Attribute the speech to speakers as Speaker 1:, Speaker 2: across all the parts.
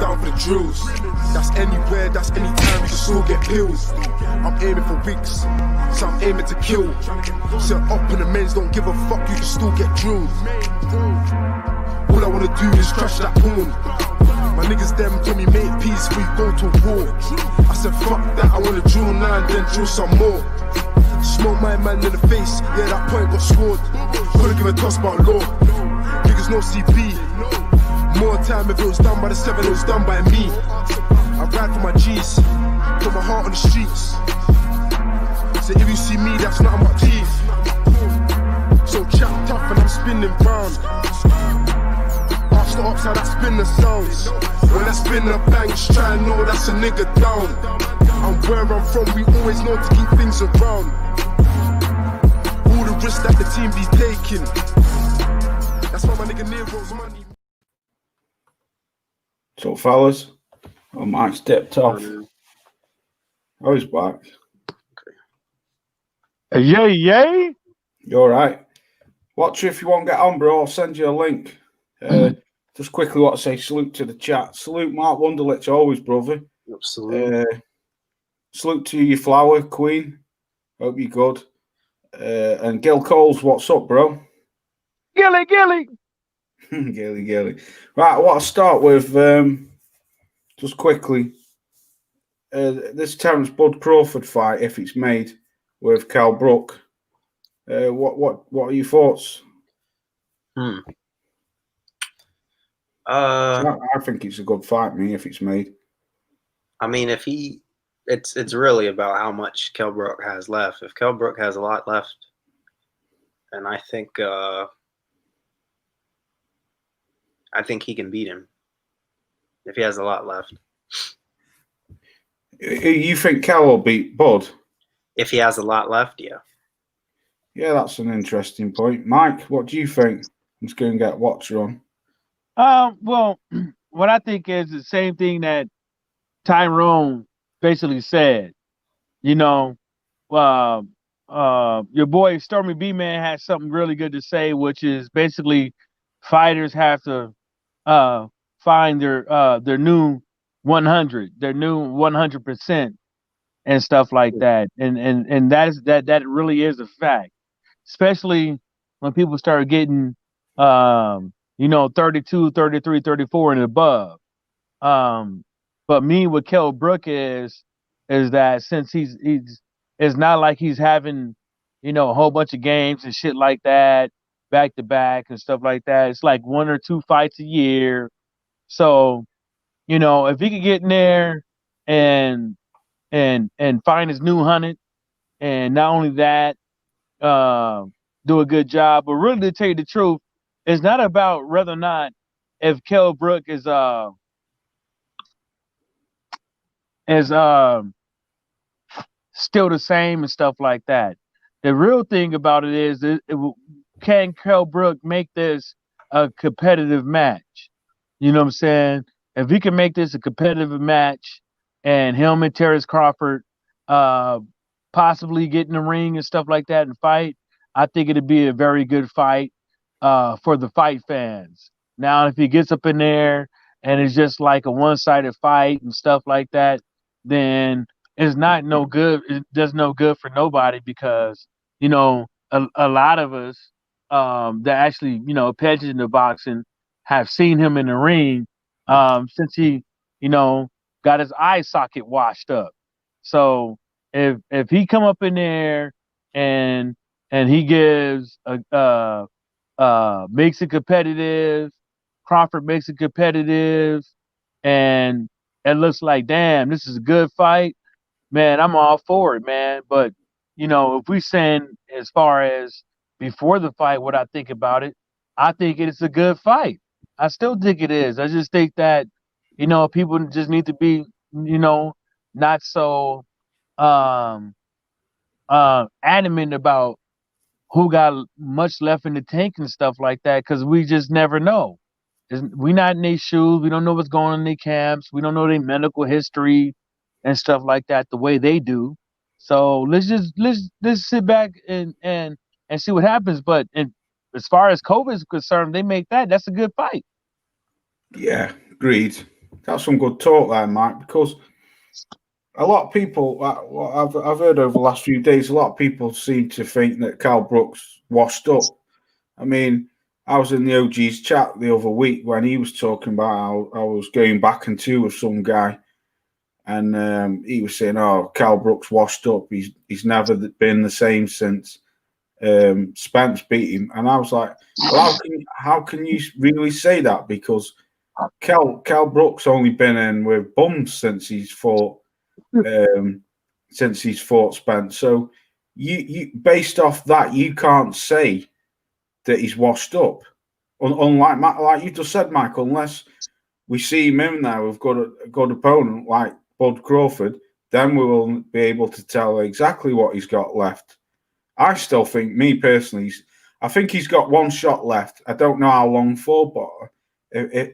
Speaker 1: down for the drills. That's anywhere, that's anytime, you can still get pills. I'm aiming for weeks, so I'm aiming to kill. Set up in the men's, don't give a fuck, you can still get drilled. All I wanna do is crush that porn. My niggas them told me make peace, we go to war. I said fuck that, I wanna drill 9, then drill some more. Smoke my man in the face, yeah that point got scored. Couldn't give a toss about law, niggas no CP. More time if it was done by the 7, it was done by me. I ride for my G's, put my heart on the streets. So if you see me, that's not my teeth. So chat tough and I'm spinning round. Ask the ops how that spinner sounds. When I spin the bangs, try and know that's a nigga down. And where I'm from, we always know to keep things around. All the risks that the team be taking. That's why my nigga Nero's money.
Speaker 2: So, fellas, Mike stepped off. Oh, he's back.
Speaker 3: Yay, yay.
Speaker 2: You're right. Watch if you want to get on, bro. I'll send you a link. Just quickly want to say salute to the chat. Salute Mark Wunderlich, always, brother.
Speaker 4: Absolutely.
Speaker 2: Salute to your flower, Queen. Hope you're good. And Gil Coles, what's up, bro?
Speaker 3: Gilly.
Speaker 2: Gilly. Right, I want to start with, just quickly, this Terence Bud Crawford fight, if it's made, with Cal Brook. What are your thoughts? I think it's a good fight, me, if it's made.
Speaker 4: I mean, it's really about how much Kell Brook has left. If Kell Brook has a lot left, and I think he can beat him if he has a lot left.
Speaker 2: You think Cal will beat Bud?
Speaker 4: If he has a lot left, yeah.
Speaker 2: Yeah, that's an interesting point. Mike, what do you think? I'm just going to get Watcher on.
Speaker 3: Well, what I think is the same thing that Tyrone basically said. You know, your boy Stormy B-Man has something really good to say, which is basically fighters have to find their new 100, their new 100% and stuff like that. And that really is a fact, especially when people start getting 32, 33, 34 and above. But me with Kell Brook is that since he's it's not like he's having, a whole bunch of games and shit like that back to back and stuff like that. It's like 1 or 2 fights a year. So, if he could get in there and find his new 100, and not only that, do a good job, but really to tell you the truth, it's not about whether or not if Kell Brook is still the same and stuff like that. The real thing about it is, can Kell Brook make this a competitive match? You know what I'm saying? If he can make this a competitive match, and him and Terrence Crawford possibly get in the ring and stuff like that and fight, I think it'd be a very good fight for the fight fans. Now, if he gets up in there and it's just like a one-sided fight and stuff like that, then it's not no good. It does no good for nobody because, a lot of us that actually, pay attention to boxing have seen him in the ring since he, got his eye socket washed up. So if he come up in there and he gives makes it competitive, Crawford makes it competitive, and it looks like, damn, this is a good fight, man, I'm all for it, man. But if we send as far as before the fight, what I think about it, I think it's a good fight. I still think it is. I just think that people just need to be not so adamant about who got much left in the tank and stuff like that, because we just never know. We're not in their shoes. We don't know what's going on in their camps. We don't know their medical history and stuff like that the way they do. So let's sit back and see what happens. But as far as COVID is concerned, they make that's a good fight.
Speaker 2: Yeah, agreed. Got some good talk there, Mike, because a lot of people, what I've heard over the last few days, a lot of people seem to think that Cal Brooks washed up. I mean, I was in the OG's chat the other week when he was talking about how I was going back and two with some guy, and he was saying, "Oh, Cal Brooks washed up. He's never been the same since Spence beat him." And I was like, "Well, how can you really say that? Because Cal Brooks only been in with bums since he's fought Spence. So you based off that, you can't say that he's washed up. Unlike like you just said, Michael, unless we see him in there with a good opponent like Bud Crawford, then we will be able to tell exactly what he's got left. I still think, me personally, I think he's got one shot left. I don't know how long for, but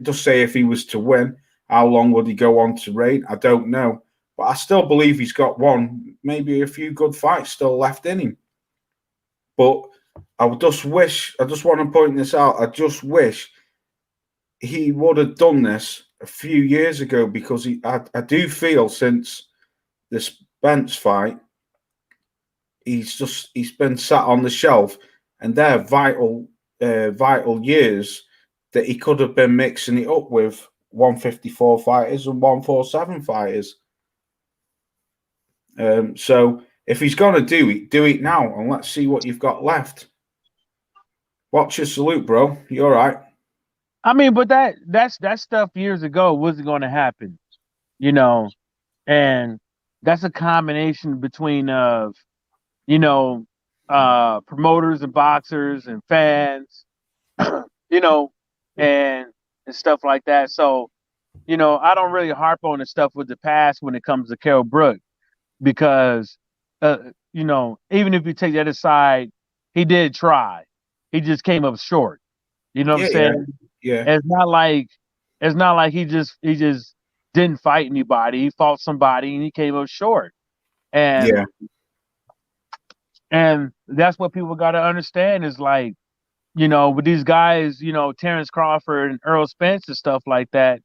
Speaker 2: just say if he was to win, how long would he go on to reign? I don't know. But I still believe he's got one, maybe a few good fights still left in him. But I just want to point this out. I just wish he would have done this a few years ago, because I do feel since the Spence fight, he's been sat on the shelf, and they're vital years that he could have been mixing it up with 154 fighters and 147 fighters. So if he's going to do it now, and let's see what you've got left. Watch your salute, bro. You all right?
Speaker 3: I mean, but that stuff years ago wasn't going to happen, you know, and that's a combination between promoters and boxers and fans, you know, and stuff like that. So, you know, I don't really harp on the stuff with the past when it comes to Kell Brook, because, you know, even if you take that aside, he did try. He just came up short. You know what I'm saying?
Speaker 2: Yeah.
Speaker 3: It's not like he just didn't fight anybody. He fought somebody and he came up short. And and that's what people got to understand is, like, you know, with these guys, you know, Terrence Crawford and Earl Spence and stuff like that,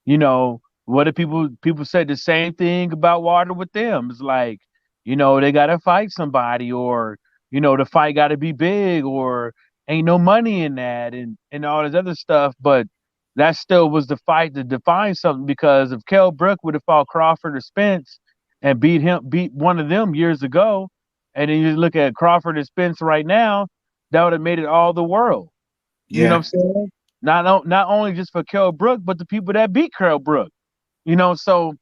Speaker 3: you know, what do people said the same thing about Wilder with them. It's like, you know, they got to fight somebody, or, you know, the fight got to be big, or ain't no money in that, and all this other stuff. But that still was the fight to define something, because if Kell Brook would have fought Crawford or Spence and beat one of them years ago, and then you look at Crawford and Spence right now, that would have made it all the world. You know what I'm saying? Not only just for Kell Brook, but the people that beat Kell Brook. You know, so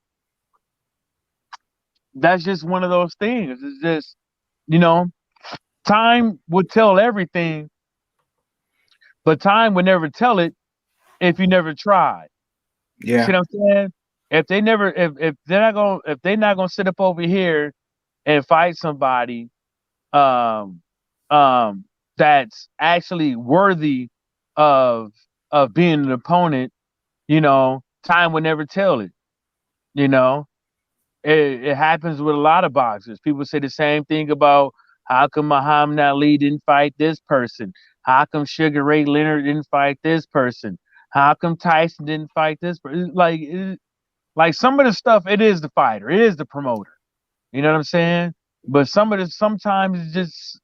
Speaker 3: that's just one of those things. It's just, you know, time would tell everything, but time would never tell it if you never tried.
Speaker 2: Yeah.
Speaker 3: See what I'm saying? If they're not gonna sit up over here and fight somebody that's actually worthy of being an opponent, you know, time would never tell it. You know, it happens with a lot of boxers. People say the same thing about, how come Muhammad Ali didn't fight this person? How come Sugar Ray Leonard didn't fight this person? How come Tyson didn't fight this person? Like some of the stuff, it is the fighter, it is the promoter. You know what I'm saying? But sometimes it's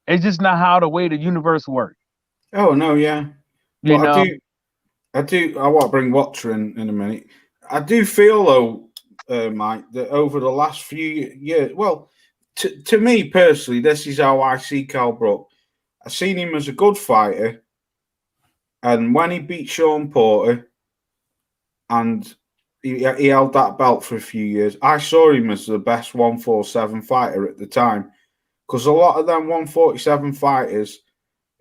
Speaker 3: just not how the way the universe works.
Speaker 2: Oh no, yeah.
Speaker 3: You
Speaker 2: but
Speaker 3: know?
Speaker 2: I want to bring Watcher in a minute. I do feel though, Mike, that over the last few years, well, to me personally, this is how I see Kell Brook. I've seen him as a good fighter, and when he beat Sean Porter, and he held that belt for a few years, I saw him as the best 147 fighter at the time, because a lot of them 147 fighters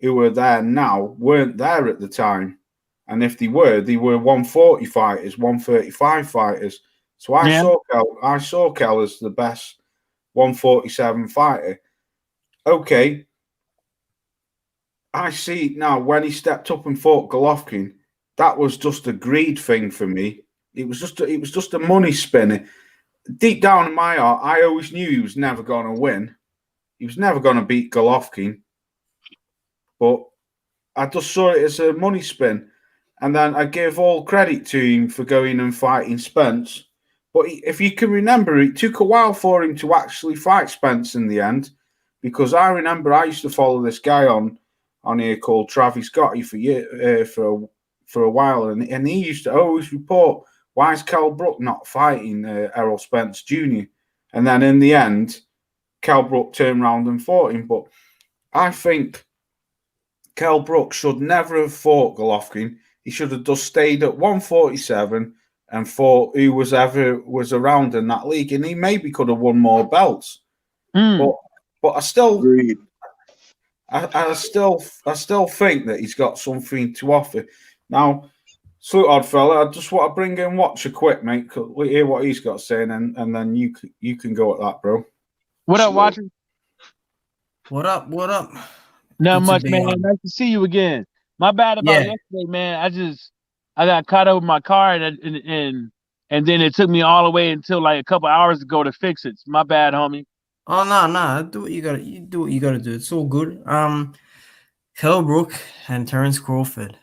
Speaker 2: who are there now weren't there at the time, and if they were 140 fighters, 135 fighters. So I saw Kell as the best 147 fighter. Okay, I see now when he stepped up and fought Golovkin, that was just a greed thing for me. It was just a money spinner. Deep down in my heart, I always knew he was never going to win. He was never going to beat Golovkin. But I just saw it as a money spin. And then I give all credit to him for going and fighting Spence. But if you can remember, it took a while for him to actually fight Spence in the end, because I remember I used to follow this guy on here called Travis Scotty for a while, and he used to always report, why is Kell Brook not fighting Errol Spence Jr.? And then in the end, Kell Brook turned around and fought him. But I think Kell Brook should never have fought Golovkin. He should have just stayed at 147 and fought who was around in that league, and he maybe could have won more belts. But I still,
Speaker 5: Agreed.
Speaker 2: I still think that he's got something to offer. Now, Salute Odd Fella, I just want to bring in Watcher quick, mate. We hear what he's got saying, and then you can go at that, bro.
Speaker 3: What up, Watcher?
Speaker 6: What up? What up?
Speaker 3: Not
Speaker 6: Good to
Speaker 3: much,
Speaker 6: be
Speaker 3: man.
Speaker 6: on.
Speaker 3: Nice to see you again. My bad about
Speaker 6: Yeah.
Speaker 3: yesterday, man. I got caught up with my car, and then it took me all the way until like a couple hours ago to fix it. My bad, homie.
Speaker 6: Oh no. Do what you gotta. You do what you gotta do. It's all good. Kell Brook and Terence Crawford.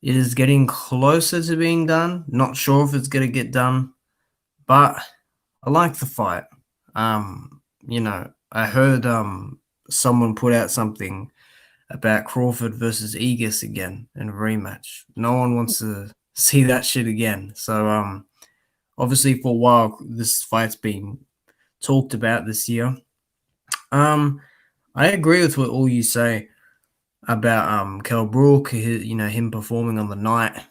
Speaker 6: It is getting closer to being done. Not sure if it's gonna get done, but I like the fight. You know, I heard someone put out something about Crawford versus Egas again in a rematch. No one wants to see that shit again. So obviously for a while this fight's been talked about this year. I agree with what all you say about Kell Brook, you know, him performing on the night.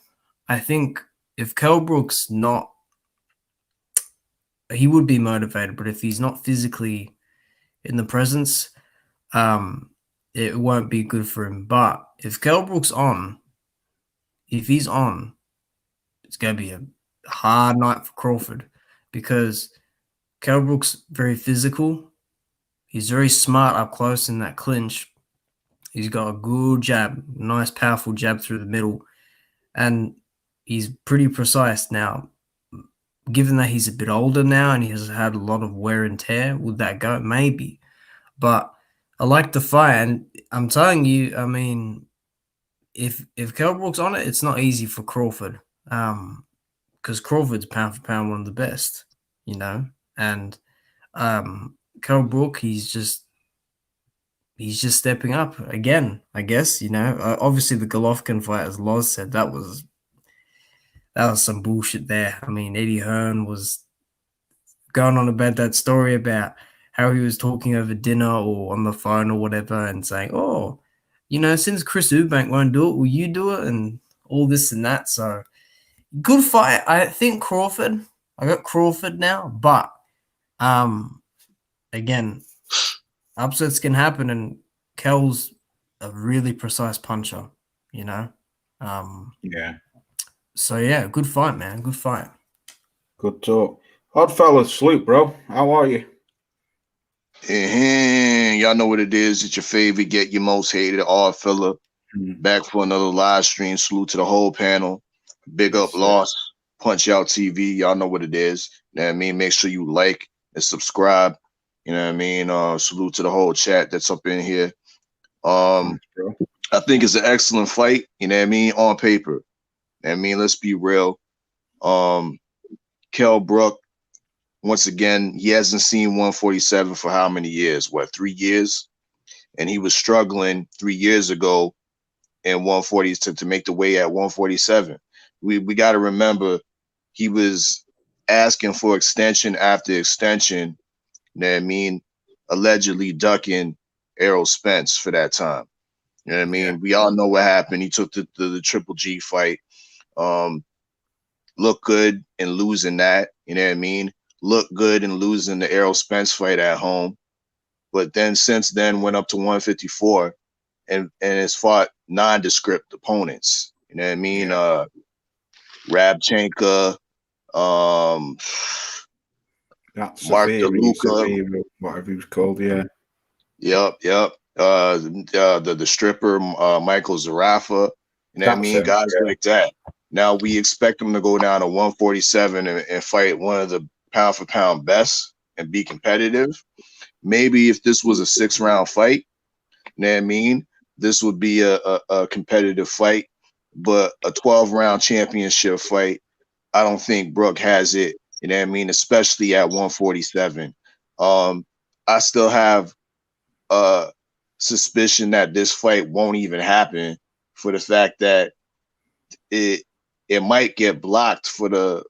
Speaker 6: I think if Kell Brook's not, he would be motivated, but if he's not physically in the presence, it won't be good for him. But if Kell Brook's on, if he's on, it's going to be a hard night for Crawford, because Kell Brook's very physical. He's very smart up close in that clinch. He's got a good jab, nice, powerful jab through the middle, and he's pretty precise. Now, given that he's a bit older now and he has had a lot of wear and tear, would that go? Maybe. But I like the fight, and I'm telling you, I mean, if Kell Brook's on it, it's not easy for Crawford, because Crawford's pound for pound one of the best, you know. And Kell Brook, he's just stepping up again, I guess, you know. Obviously, the Golovkin fight, as Loz said, that was some bullshit there. I mean, Eddie Hearn was going on about that story about how he was talking over dinner or on the phone or whatever and saying, oh, you know, since Chris Eubank won't do it, will you do it? And all this and that. So, good fight. I think Crawford. I got Crawford now. But, again, upsets can happen, and Kell's a really precise puncher, you know?
Speaker 2: Yeah.
Speaker 6: So, yeah, good fight, man. Good fight.
Speaker 2: Good talk. Odd Fella, Salute, bro. How are you?
Speaker 5: Y'all know what it is. It's your favorite, get your most hated, Odd Fella. Back for another live stream. Salute to the whole panel. Big up, Loss. Punch Out TV. Y'all know what it is. You know what I mean? Make sure you like and subscribe. You know what I mean? Salute to the whole chat that's up in here. I think it's an excellent fight. You know what I mean? On paper. You know what I mean? Let's be real. Kell Brook, once again, he hasn't seen 147 for how many years? 3 years? And he was struggling 3 years ago in 140 to make the weight at 147. We got to remember, he was asking for extension after extension. You know what I mean? Allegedly ducking Errol Spence for that time. You know what I mean? Yeah. We all know what happened. He took the Triple G fight. Looked good in losing that. You know what I mean? Looked good in losing the Errol Spence fight at home. But then since then went up to 154 and has fought nondescript opponents. You know what I mean? Rabchenka, Mark DeLuca,
Speaker 2: whatever he was called, yeah.
Speaker 5: Yep. The stripper, Michael Zarafa. You know what I mean? Guys like that. Now we expect him to go down to 147 and fight one of the pound for pound best and be competitive. Maybe if this was a 6-round fight, you know what I mean? This would be a competitive fight. but a 12-round championship fight, I don't think Brook has it. You know what I mean? Especially at 147. I still have a suspicion that this fight won't even happen for the fact that it might get blocked on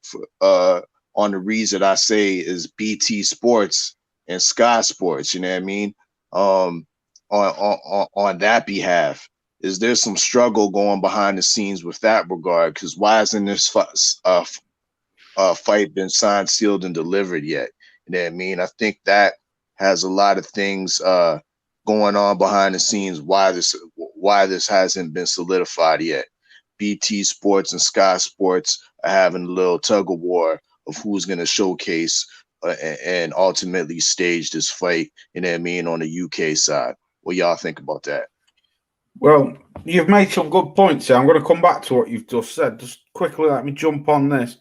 Speaker 5: the reason I say is BT Sports and Sky Sports. You know what I mean? On that behalf, is there some struggle going behind the scenes with that regard? Because why hasn't this fight been signed, sealed, and delivered yet? You know what I mean? I think that has a lot of things going on behind the scenes. Why this hasn't been solidified yet? BT Sports and Sky Sports are having a little tug of war of who's going to showcase and ultimately stage this fight. You know what I mean? On the UK side, what y'all think about that?
Speaker 2: Well, you've made some good points here. I'm going to come back to what you've just said. Just quickly, let me jump on this.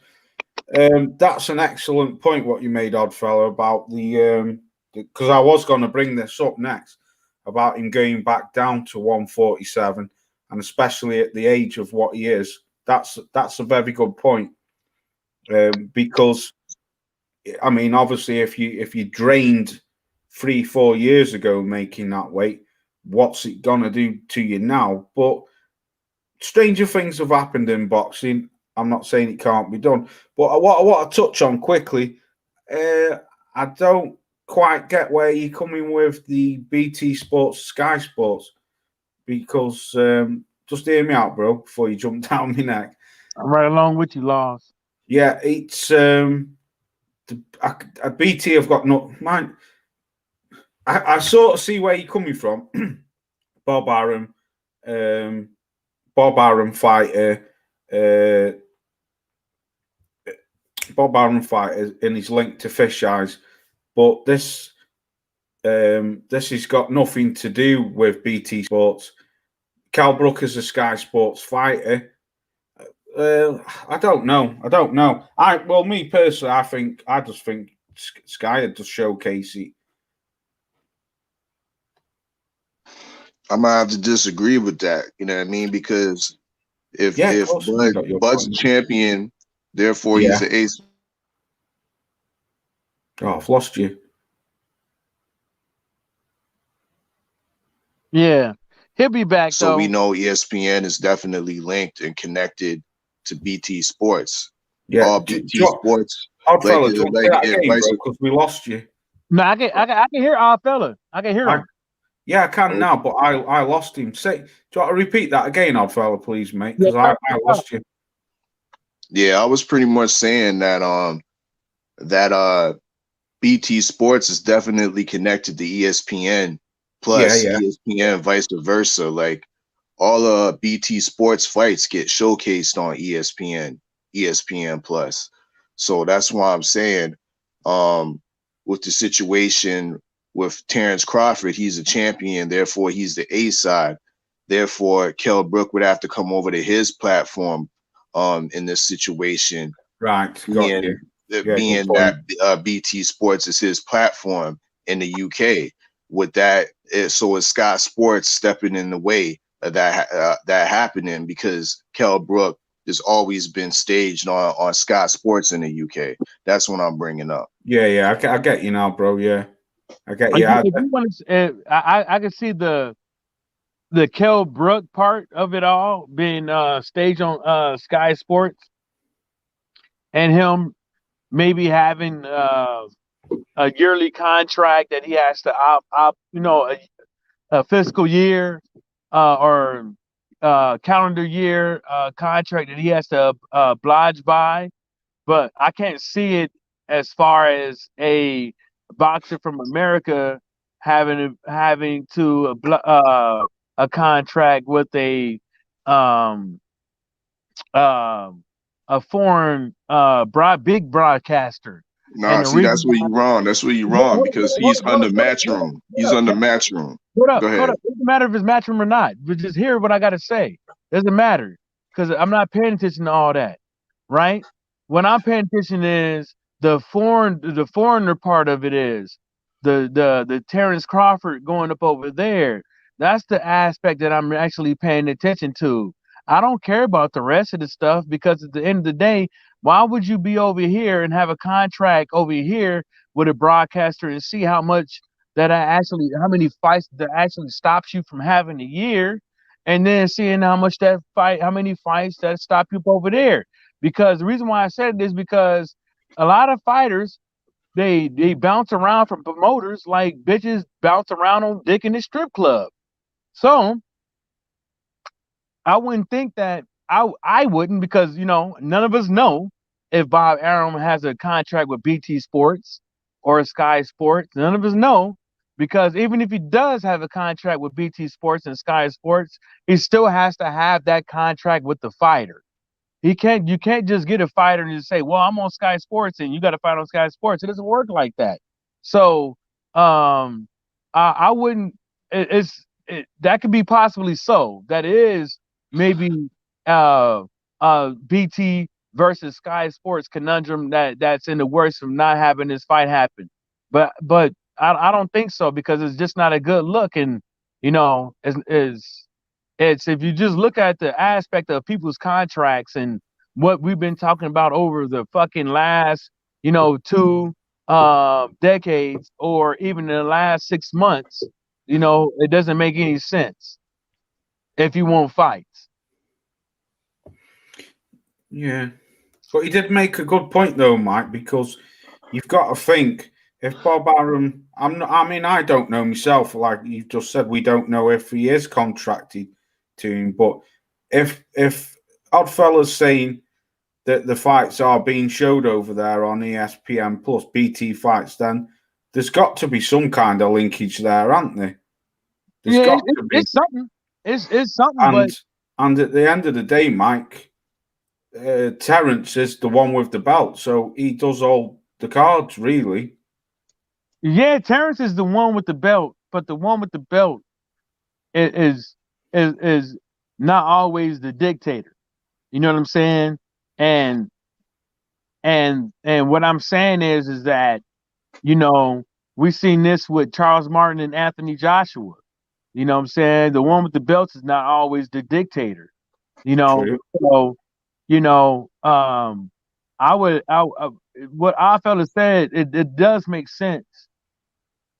Speaker 2: That's an excellent point what you made, Oddfellow, about the because I was going to bring this up next about him going back down to 147, and especially at the age of what he is. That's a very good point, because I mean, obviously, if you drained 3-4 years ago making that weight, what's it gonna do to you now? But stranger things have happened in boxing. I'm not saying it can't be done, but what I want to touch on quickly, I don't quite get where you're coming with the BT Sports, Sky Sports, because just hear me out, bro, before you jump down my neck.
Speaker 3: I'm right along with you, Laws.
Speaker 2: Yeah, it's BT have got no mine. I sort of see where you're coming from. Bob Arum fighter. Bob Arum fighter, and he's linked to Fish Eyes, but this has got nothing to do with BT Sports. Cal Brook is a Sky Sports fighter. I don't know. Me personally, I just think Sky had to showcase it.
Speaker 5: I might have to disagree with that. You know what I mean? Because if Bud's a champion, therefore he's the ace.
Speaker 2: Oh, I've lost you.
Speaker 3: Yeah, he'll be back.
Speaker 5: So
Speaker 3: though.
Speaker 5: We know ESPN is definitely linked and connected to BT Sports.
Speaker 2: Yeah,
Speaker 5: all BT Sports.
Speaker 2: Because we lost you.
Speaker 3: No, I can hear our fella. I can hear him.
Speaker 2: Yeah, I can now, but I lost him. Do you want to repeat that again, odd fella, please, mate? Because I lost you.
Speaker 5: Yeah, I was pretty much saying that BT Sports is definitely connected to ESPN plus ESPN, vice versa. Like all BT Sports fights get showcased on ESPN plus. So that's why I'm saying with the situation with Terrence Crawford, he's a champion, therefore he's the A side. Therefore, Kell Brook would have to come over to his platform in this situation.
Speaker 2: Right.
Speaker 5: Being that BT Sports is his platform in the UK. With that, so is Scott Sports stepping in the way of that happening, because Kell Brook has always been staged on Scott Sports in the UK. That's what I'm bringing up.
Speaker 2: Yeah, I get you now, bro. Yeah, I get you.
Speaker 3: I can see the Kell Brook part of it all being staged on Sky Sports, and him maybe having a yearly contract that he has to opt a fiscal year or calendar year contract that he has to oblige by. But I can't see it as far as a boxer from America having to a contract with a foreign big broadcaster.
Speaker 5: No, see, that's where you're wrong. That's where you're wrong, because he's under Matchroom. He's under Matchroom. Go ahead.
Speaker 3: It doesn't matter if it's Matchroom or not. But just hear what I got to say. Doesn't matter, because I'm not paying attention to all that, right? What I'm paying attention is the foreigner part of it is the Terrence Crawford going up over there. That's the aspect that I'm actually paying attention to. I don't care about the rest of the stuff because at the end of the day, why would you be over here and have a contract over here with a broadcaster and see how much how many fights that actually stops you from having a year, and then seeing how many fights that stop you over there? Because the reason why I said it is because a lot of fighters they bounce around from promoters like bitches bounce around on dick in the strip club. So I wouldn't think that I wouldn't because none of us know if Bob Arum has a contract with BT Sports or Sky Sports. None of us know because even if he does have a contract with BT Sports and Sky Sports, he still has to have that contract with the fighter. You can't just get a fighter and just say, well, I'm on Sky Sports and you got to fight on Sky Sports. It doesn't work like that. So I wouldn't. That could be possibly so. That is maybe BT versus Sky Sports conundrum that's in the works from not having this fight happen. But I don't think so because it's just not a good look. And it's if you just look at the aspect of people's contracts and what we've been talking about over the fucking last, 2 decades or even in the last 6 months, it doesn't make any sense if you want fights.
Speaker 2: Yeah. But he did make a good point though, Mike, because you've got to think if Bob Arum, I don't know myself, like you just said, we don't know if he is contracted to him, but if Oddfellas saying that the fights are being showed over there on ESPN plus BT fights, then there's got to be some kind of linkage there, aren't there?
Speaker 3: It's something. It's something.
Speaker 2: And at the end of the day, Mike, Terence is the one with the belt, so he does all the cards, really.
Speaker 3: Yeah, Terence is the one with the belt, but the one with the belt is not always the dictator. You know what I'm saying? And what I'm saying is that we've seen this with Charles Martin and Anthony Joshua. You know what I'm saying? The one with the belts is not always the dictator.
Speaker 2: True.
Speaker 3: So what Oddfellas said, it does make sense.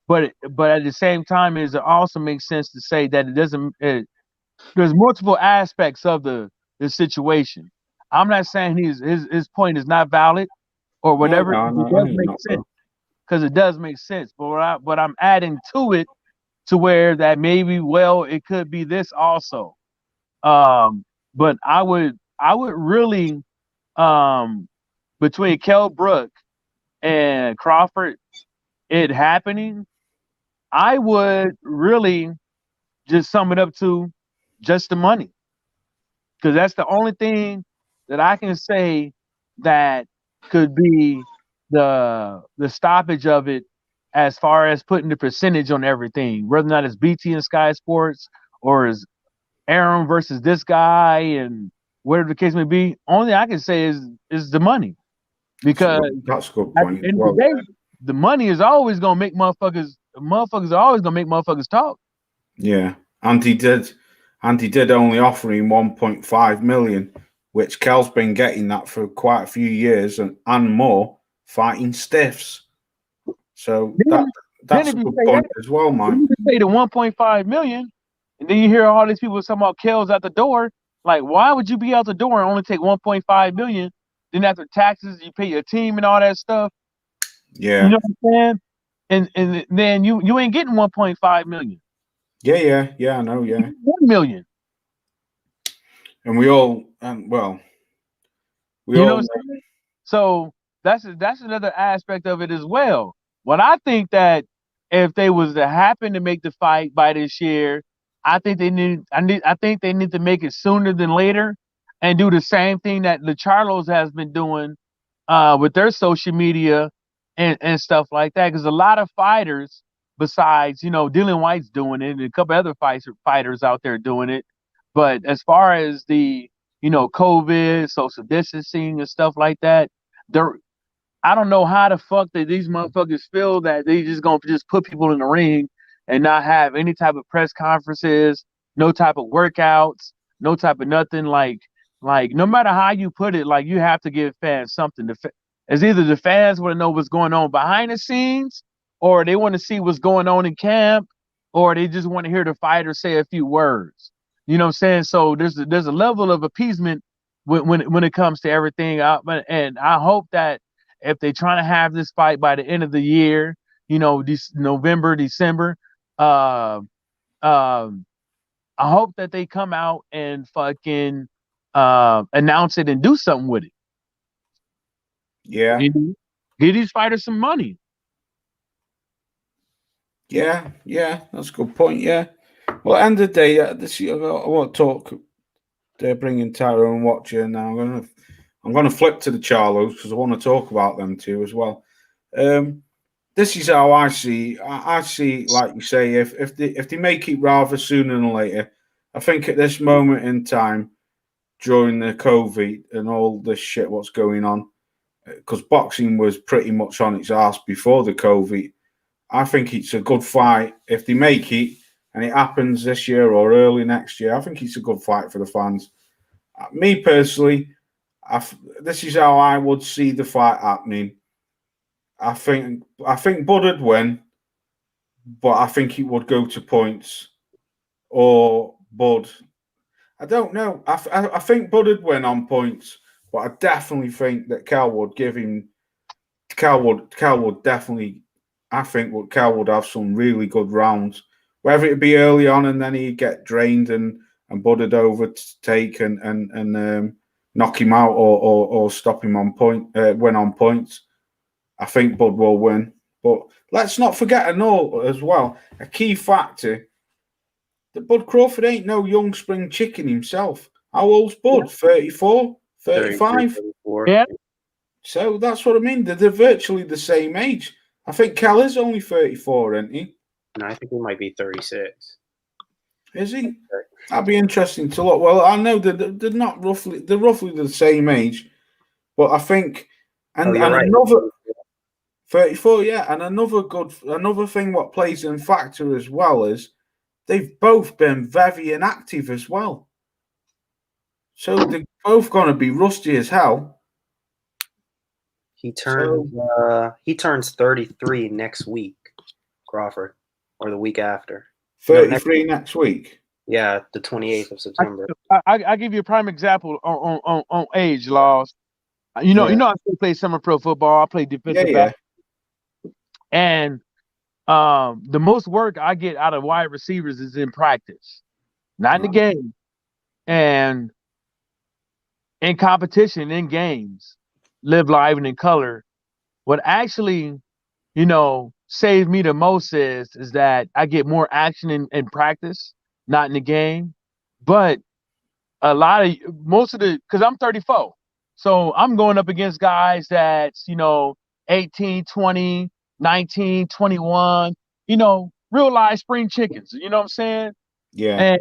Speaker 3: But at the same time, it also makes sense to say that it doesn't. There's multiple aspects of the situation. I'm not saying his point is not valid or whatever.
Speaker 2: No,
Speaker 3: it does make sense because it does make sense. But I'm adding to it to where that maybe it could be this also. But I would really between Kell Brook and Crawford, it happening. I would really just sum it up to just the money, because that's the only thing that I can say that could be the stoppage of it as far as putting the percentage on everything, whether or not it's BT and Sky Sports or is Arum versus this guy and whatever the case may be. Only I can say is the money, because
Speaker 2: that's a good
Speaker 3: at
Speaker 2: point.
Speaker 3: the end of the day, the money is always gonna make motherfuckers are always gonna make motherfuckers talk.
Speaker 2: Yeah, and he did only offer him 1.5 million, which Kel's been getting that for quite a few years and more, fighting stiffs. So that's a good point as well, Mike.
Speaker 3: You say the 1.5 million, and then you hear all these people talking about Kel's at the door. Like, why would you be out the door and only take 1.5 million? Then after taxes, you pay your team and all that stuff.
Speaker 2: Yeah,
Speaker 3: you know what I'm saying. And then you ain't getting 1.5 million.
Speaker 2: Yeah, I know. Yeah,
Speaker 3: 1 million.
Speaker 2: And we all,
Speaker 3: what I'm saying? So that's another aspect of it as well. What I think that if they was to happen to make the fight by this year, I think they need to make it sooner than later and do the same thing that the Charlos has been doing with their social media and stuff like that. Because a lot of fighters, besides Dylan White's doing it and a couple other fighters out there doing it, but as far as the COVID, social distancing and stuff like that, I don't know how the fuck that these motherfuckers feel that they just gonna just put people in the ring and not have any type of press conferences, no type of workouts, no type of nothing. Like no matter how you put it, like you have to give fans something. It's either the fans want to know what's going on behind the scenes, or they want to see what's going on in camp, or they just want to hear the fighter say a few words. You know what I'm saying? So there's a level of appeasement when it comes to everything. And I hope that if they're trying to have this fight by the end of the year, you know, this November, December, uh, um, I hope that they come out and fucking announce it and do something with it.
Speaker 2: Yeah.
Speaker 3: You know? Give these fighters some money.
Speaker 2: Yeah, that's a good point. Yeah. Well, at the end of the day, I want to talk. They're bringing Tyrone Watcher now. I'm gonna flip to the Charlos because I want to talk about them too as well. This is how I see. I see, like you say, if they make it rather sooner than later. I think at this moment in time, during the COVID and all this shit, what's going on, because boxing was pretty much on its ass before the COVID. I think it's a good fight if they make it and it happens this year or early next year. I think it's a good fight for the fans. Me personally, this is how I would see the fight happening. I think Bud would win, but I think it would go to points. Or Bud, I don't know. I think Bud would win on points, but I definitely think that Cal would give him. Cal would definitely. I think Cal would have some really good rounds. Whether it be early on and then he'd get drained and Bud would overtake and knock him out or stop him on point, win on points. I think Bud will win. But let's not forget as well, a key factor, that Bud Crawford ain't no young spring chicken himself. How old's Bud? 34? 35?
Speaker 4: 34.
Speaker 3: Yeah.
Speaker 2: So that's what I mean. They're virtually the same age. I think Cal is only 34, isn't he?
Speaker 4: No, I think he might be 36.
Speaker 2: Is he? That'd be interesting to look. Well, I know they're not roughly. They're roughly the same age, but I think and
Speaker 4: right.
Speaker 2: another 34, yeah, and another thing what plays in factor as well is they've both been very inactive as well. So they're both going to be rusty as hell.
Speaker 4: He turns 33 next week, Crawford, or the week after.
Speaker 2: 33 next week.
Speaker 4: Yeah, the 28th of September.
Speaker 3: I give you a prime example on age laws. You know, I still play summer pro football. I play defensive back. And the most work I get out of wide receivers is in practice, not in the game. And in competition, in games, live live and in color. What actually, saves me the most is that I get more action in practice, not in the game. But because I'm 34. So I'm going up against guys that's, 18, 20, 19, 21, real live spring chickens. You know what I'm saying?
Speaker 2: Yeah.
Speaker 3: And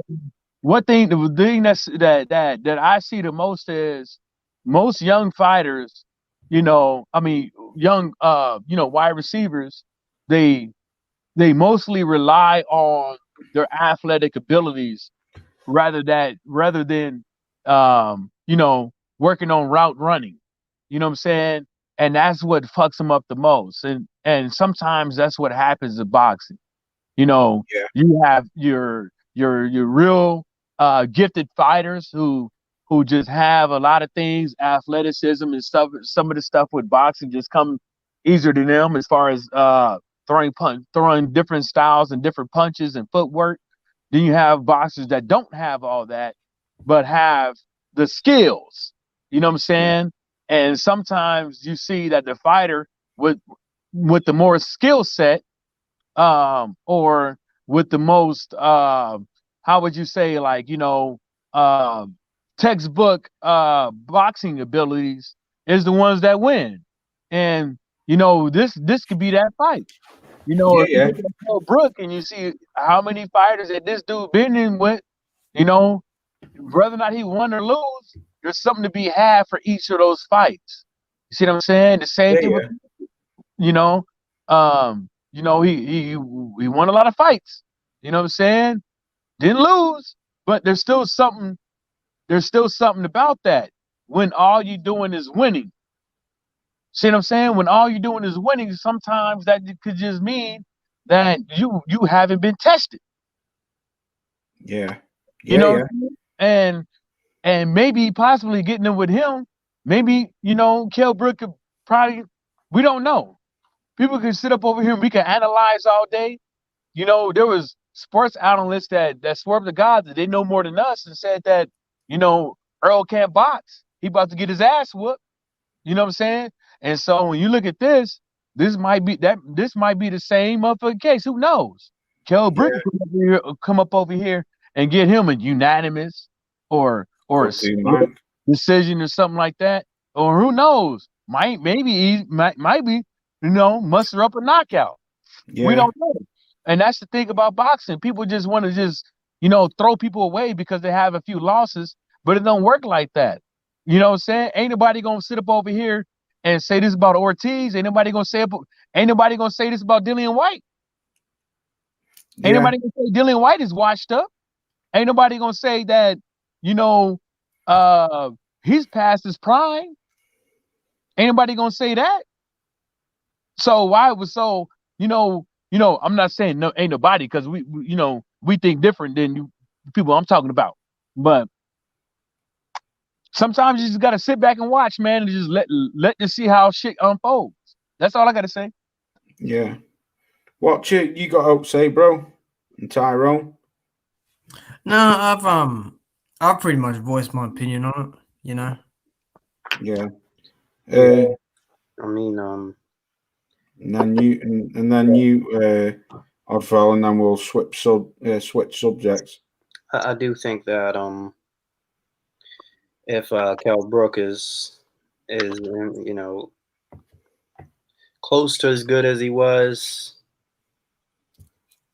Speaker 3: the thing that I see the most is most young fighters, young, wide receivers, they mostly rely on their athletic abilities rather than working on route running. You know what I'm saying? And that's what fucks them up the most. And sometimes that's what happens in boxing. You have your real gifted fighters who just have a lot of things, athleticism and stuff. Some of the stuff with boxing just come easier to them as far as throwing different styles and different punches and footwork. Then you have boxers that don't have all that, but have the skills. You know what I'm saying? And sometimes you see that the fighter with the more skill set, or with the most, how would you say, textbook boxing abilities is the ones that win. And this could be that fight. If you look at Kell Brook and you see how many fighters that this dude been in with, whether or not he won or lose, there's something to be had for each of those fights. You see what I'm saying? The same thing with, he won a lot of fights. You know what I'm saying? Didn't lose, but there's still something there's still something about that when all you're doing is winning. See what I'm saying? When all you're doing is winning, sometimes that could just mean that you haven't been tested.
Speaker 2: Yeah.
Speaker 3: You know, and maybe possibly getting in with him, maybe, Kell Brook could probably, we don't know. People can sit up over here and we can analyze all day. There was sports analysts that swerved the gods that they know more than us and said that, Earl can't box. He about to get his ass whooped. You know what I'm saying? And so when you look at this might be the same motherfucking case. Who knows? Kell Brook come up over here and get him a unanimous or a decision or something like that. Or who knows? Might be, muster up a knockout.
Speaker 2: Yeah.
Speaker 3: We don't know. And that's the thing about boxing. People just want to throw people away because they have a few losses, but it don't work like that. You know what I'm saying? Ain't nobody gonna sit up over here and say this about Ortiz. Ain't nobody gonna say this about Dillian White. Ain't nobody gonna say Dillian White is washed up. Ain't nobody gonna say that, he's past his prime. Ain't nobody gonna say that. So why it was so, I'm not saying no, ain't nobody, because we think different than you people I'm talking about. But sometimes you just gotta sit back and watch, man, and just let to see how shit unfolds. That's all I gotta say.
Speaker 2: Yeah. What you got to say, bro? And Tyrone?
Speaker 6: No, I've pretty much voiced my opinion on it.
Speaker 2: Yeah.
Speaker 4: I mean,
Speaker 2: and then you, Oddfell, and then we'll switch subjects.
Speaker 4: I do think that if Kell Brook is close to as good as he was,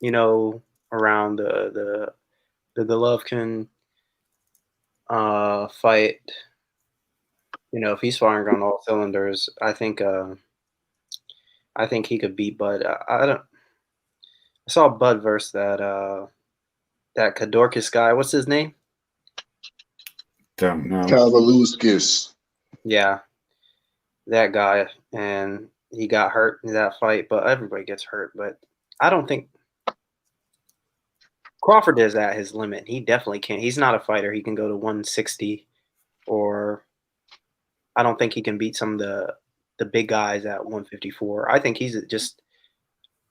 Speaker 4: around the Golovkin fight, if he's firing on all cylinders, I think he could beat Bud. I saw Bud versus that Kadorkis guy. What's his name?
Speaker 2: Don't know.
Speaker 5: Kavaluskis.
Speaker 4: Yeah, that guy, and he got hurt in that fight. But everybody gets hurt. But I don't think Crawford is at his limit. He definitely can't. He's not a fighter. He can go to 160, or I don't think he can beat some of the big guys at 154. I think he's just.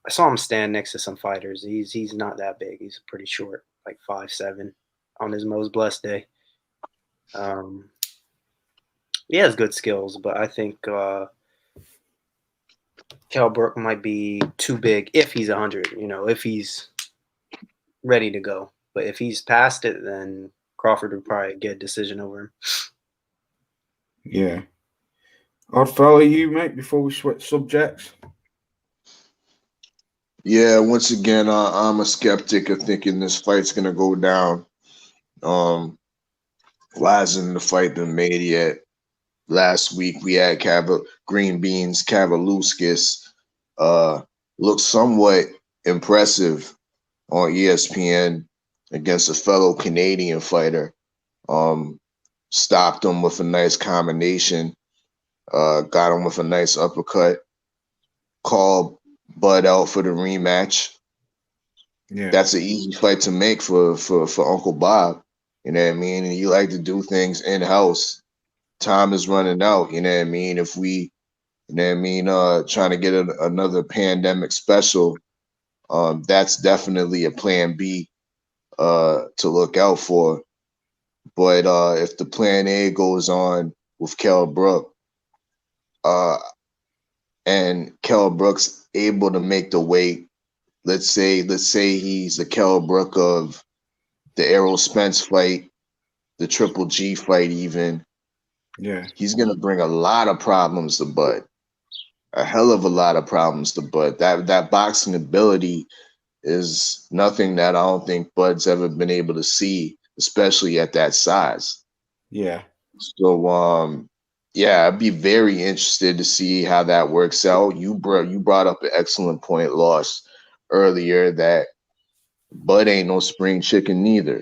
Speaker 4: I saw him stand next to some fighters. He's not that big. He's pretty short, like 5'7", on his most blessed day. He has good skills, but I think Kell Brook might be too big if he's 100. If he's ready to go. But if he's past it, then Crawford would probably get a decision over him.
Speaker 2: Yeah. Oddfellow, you, mate, before we switch subjects?
Speaker 5: Yeah, once again, I'm a skeptic of thinking this fight's going to go down. Hasn't the fight been made yet? Last week, we had Green Beans Kavaluskis looked somewhat impressive on ESPN against a fellow Canadian fighter. Stopped him with a nice combination, got him with a nice uppercut, called Bud out for the rematch. Yeah, that's an easy fight to make for Uncle Bob. You know what I mean? And you like to do things in-house. Time is running out, you know what I mean? If we, trying to get another pandemic special, that's definitely a plan B to look out for. But if the plan A goes on with Kell Brook, and Kell Brook's able to make the weight, let's say he's the Kell Brook of the Errol Spence fight, the Triple G fight even.
Speaker 2: Yeah.
Speaker 5: He's going to bring a lot of problems to Bud. A hell of a lot of problems to Bud. That boxing ability is nothing that I don't think Bud's ever been able to see, especially at that size.
Speaker 2: Yeah.
Speaker 5: So, yeah, I'd be very interested to see how that works out. You brought up an excellent point, Loss, earlier, that Bud ain't no spring chicken neither.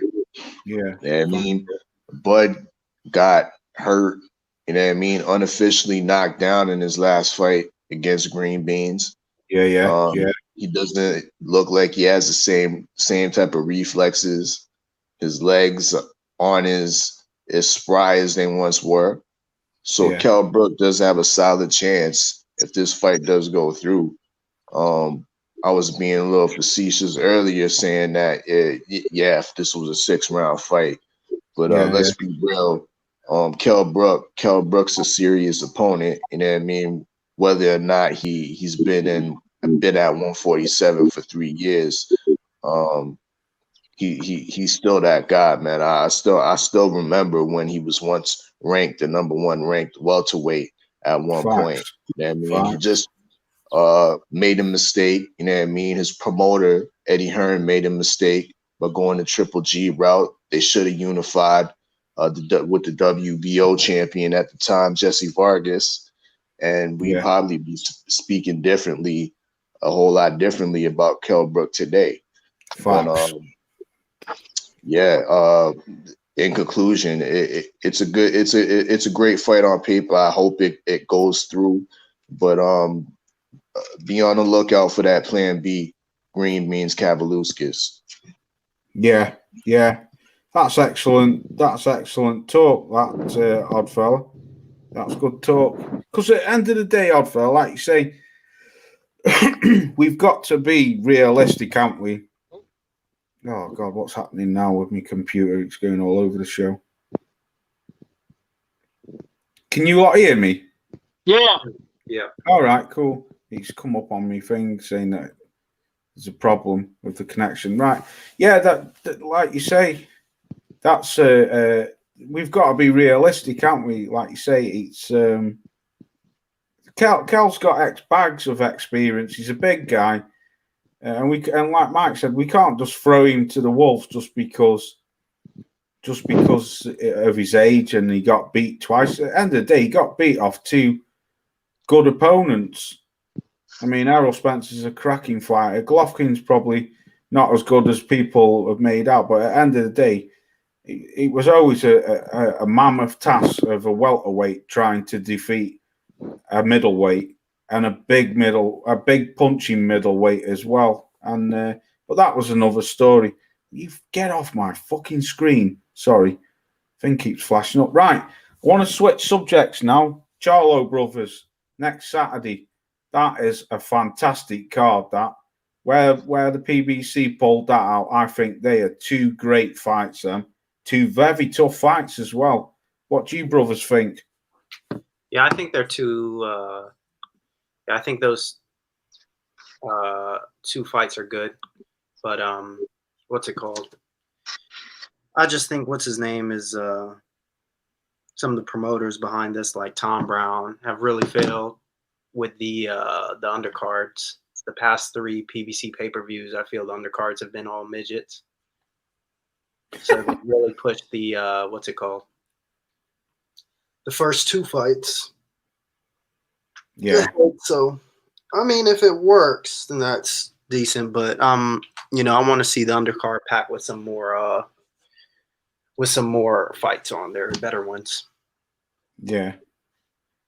Speaker 2: Yeah.
Speaker 5: I mean, Bud got hurt, you know what I mean, unofficially knocked down in his last fight against Green Beans.
Speaker 2: Yeah.
Speaker 5: He doesn't look like he has the same type of reflexes. His legs aren't as spry as they once were. So
Speaker 2: Yeah.
Speaker 5: Kell Brook does have a solid chance if this fight does go through. I was being a little facetious earlier saying that, if this was a 6-round fight. But let's be real. Kell Brook's a serious opponent. You know what I mean? Whether or not he's been at 147 for 3 years, he's still that guy, man. I still remember when he was once ranked the number 1 ranked welterweight at one point. You know what I mean? He just made a mistake. You know what I mean? His promoter Eddie Hearn made a mistake by going the Triple G route. They should have unified with the WBO champion at the time, Jesse Vargas, and we'd probably be speaking a whole lot differently about Kell Brook today. But, in conclusion, it's a great fight on paper. I hope it goes through, but be on the lookout for that Plan B, Green Beans Kavaluskas.
Speaker 2: Yeah. That's excellent. That's excellent talk, that Odd Fella. That's good talk. Because at the end of the day, Odd Fella, like you say, we've got to be realistic, haven't we? Oh, God, what's happening now with my computer? It's going all over the show. Can you lot hear me?
Speaker 4: Yeah.
Speaker 2: All right, cool. It's come up on me thing saying that there's a problem with the connection. Right. Yeah, that like you say, that's we've got to be realistic, haven't we? Like you say, it's Kel's got bags of experience. He's a big guy. And like Mike said, we can't just throw him to the wolves just because of his age and he got beat twice. At the end of the day, he got beat off 2 good opponents. I mean, Errol Spencer's a cracking fighter. Golovkin's probably not as good as people have made out, but at the end of the day, it was always a mammoth task of a welterweight trying to defeat a middleweight. And a big punching middleweight as well. And but that was another story. You get off my fucking screen. Sorry. Thing keeps flashing up. Right. I want to switch subjects now. Charlo brothers next Saturday. That is a fantastic card, that. Where the PBC pulled that out, I think they are 2 great fights, 2 very tough fights as well. What do you brothers think?
Speaker 4: Yeah, I think they're 2 I think those 2 fights are good, but what's it called? I just think what's his name is some of the promoters behind this, like Tom Brown, have really failed with the undercards. The past 3 PBC pay-per-views, I feel the undercards have been all midgets. So they really pushed the what's it called? The first 2 fights.
Speaker 2: Yeah.
Speaker 4: So, I mean, if it works, then that's decent. But I want to see the undercard packed with some more fights on there, better ones.
Speaker 2: Yeah.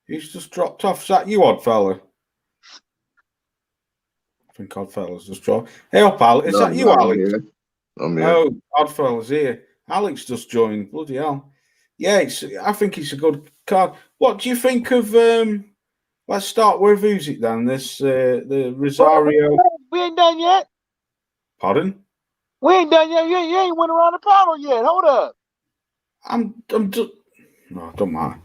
Speaker 2: He's just dropped off. Is that you, Odd Fella? I think Odd Fella's just dropped. Hey, pal. Is that you, Alex?
Speaker 5: I'm here.
Speaker 2: Oh, Odd Fella's here. Alex just joined. Bloody hell. Yeah, I think it's a good card. What do you think of let's start with who's it then? This the Rosario.
Speaker 3: We ain't done yet.
Speaker 2: Pardon?
Speaker 3: We ain't done yet. You ain't went around the panel yet. Hold up.
Speaker 2: No, don't matter.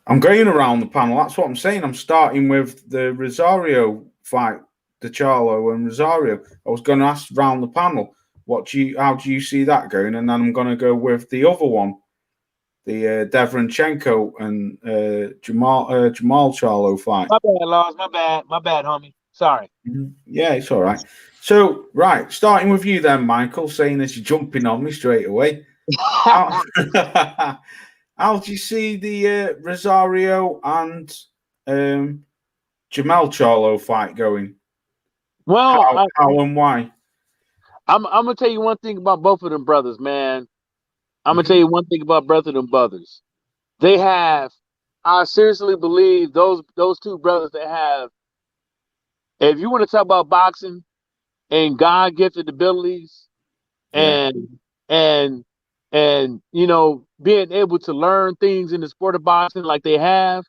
Speaker 2: I'm going around the panel. That's what I'm saying. I'm starting with the Rosario fight, the Charlo and Rosario. I was going to ask round the panel, how do you see that going? And then I'm going to go with the other one, the Devranchenko and Jamal Charlo fight.
Speaker 3: My bad, Lars. My bad, homie. Sorry.
Speaker 2: Yeah, it's all right. So, right, starting with you then, Michael, saying as you're jumping on me straight away. How do you see the Rosario and Jamal Charlo fight going?
Speaker 3: Well,
Speaker 2: how and why?
Speaker 3: I'm gonna tell you one thing about both of them brothers, man. I'm gonna tell you one thing about Brother and Brothers. They have. I seriously believe those two brothers that have. If you want to talk about boxing and God gifted abilities
Speaker 2: Yeah.
Speaker 3: and and being able to learn things in the sport of boxing like they have,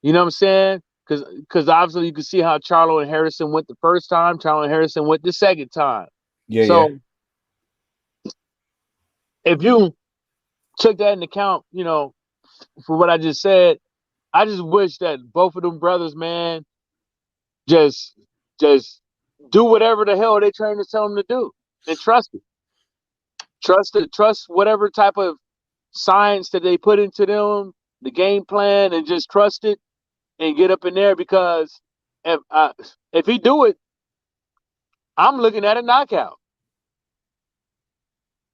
Speaker 3: you know what I'm saying? Because obviously you can see how Charlo and Harrison went the first time, Charlo and Harrison went the second time.
Speaker 2: Yeah,
Speaker 3: So
Speaker 2: yeah.
Speaker 3: if you took that into account, for what I just said, I just wish that both of them brothers, man, just do whatever the hell they trainers tell them to do and trust it. Trust whatever type of science that they put into them, the game plan, and just trust it and get up in there because if he do it, I'm looking at a knockout.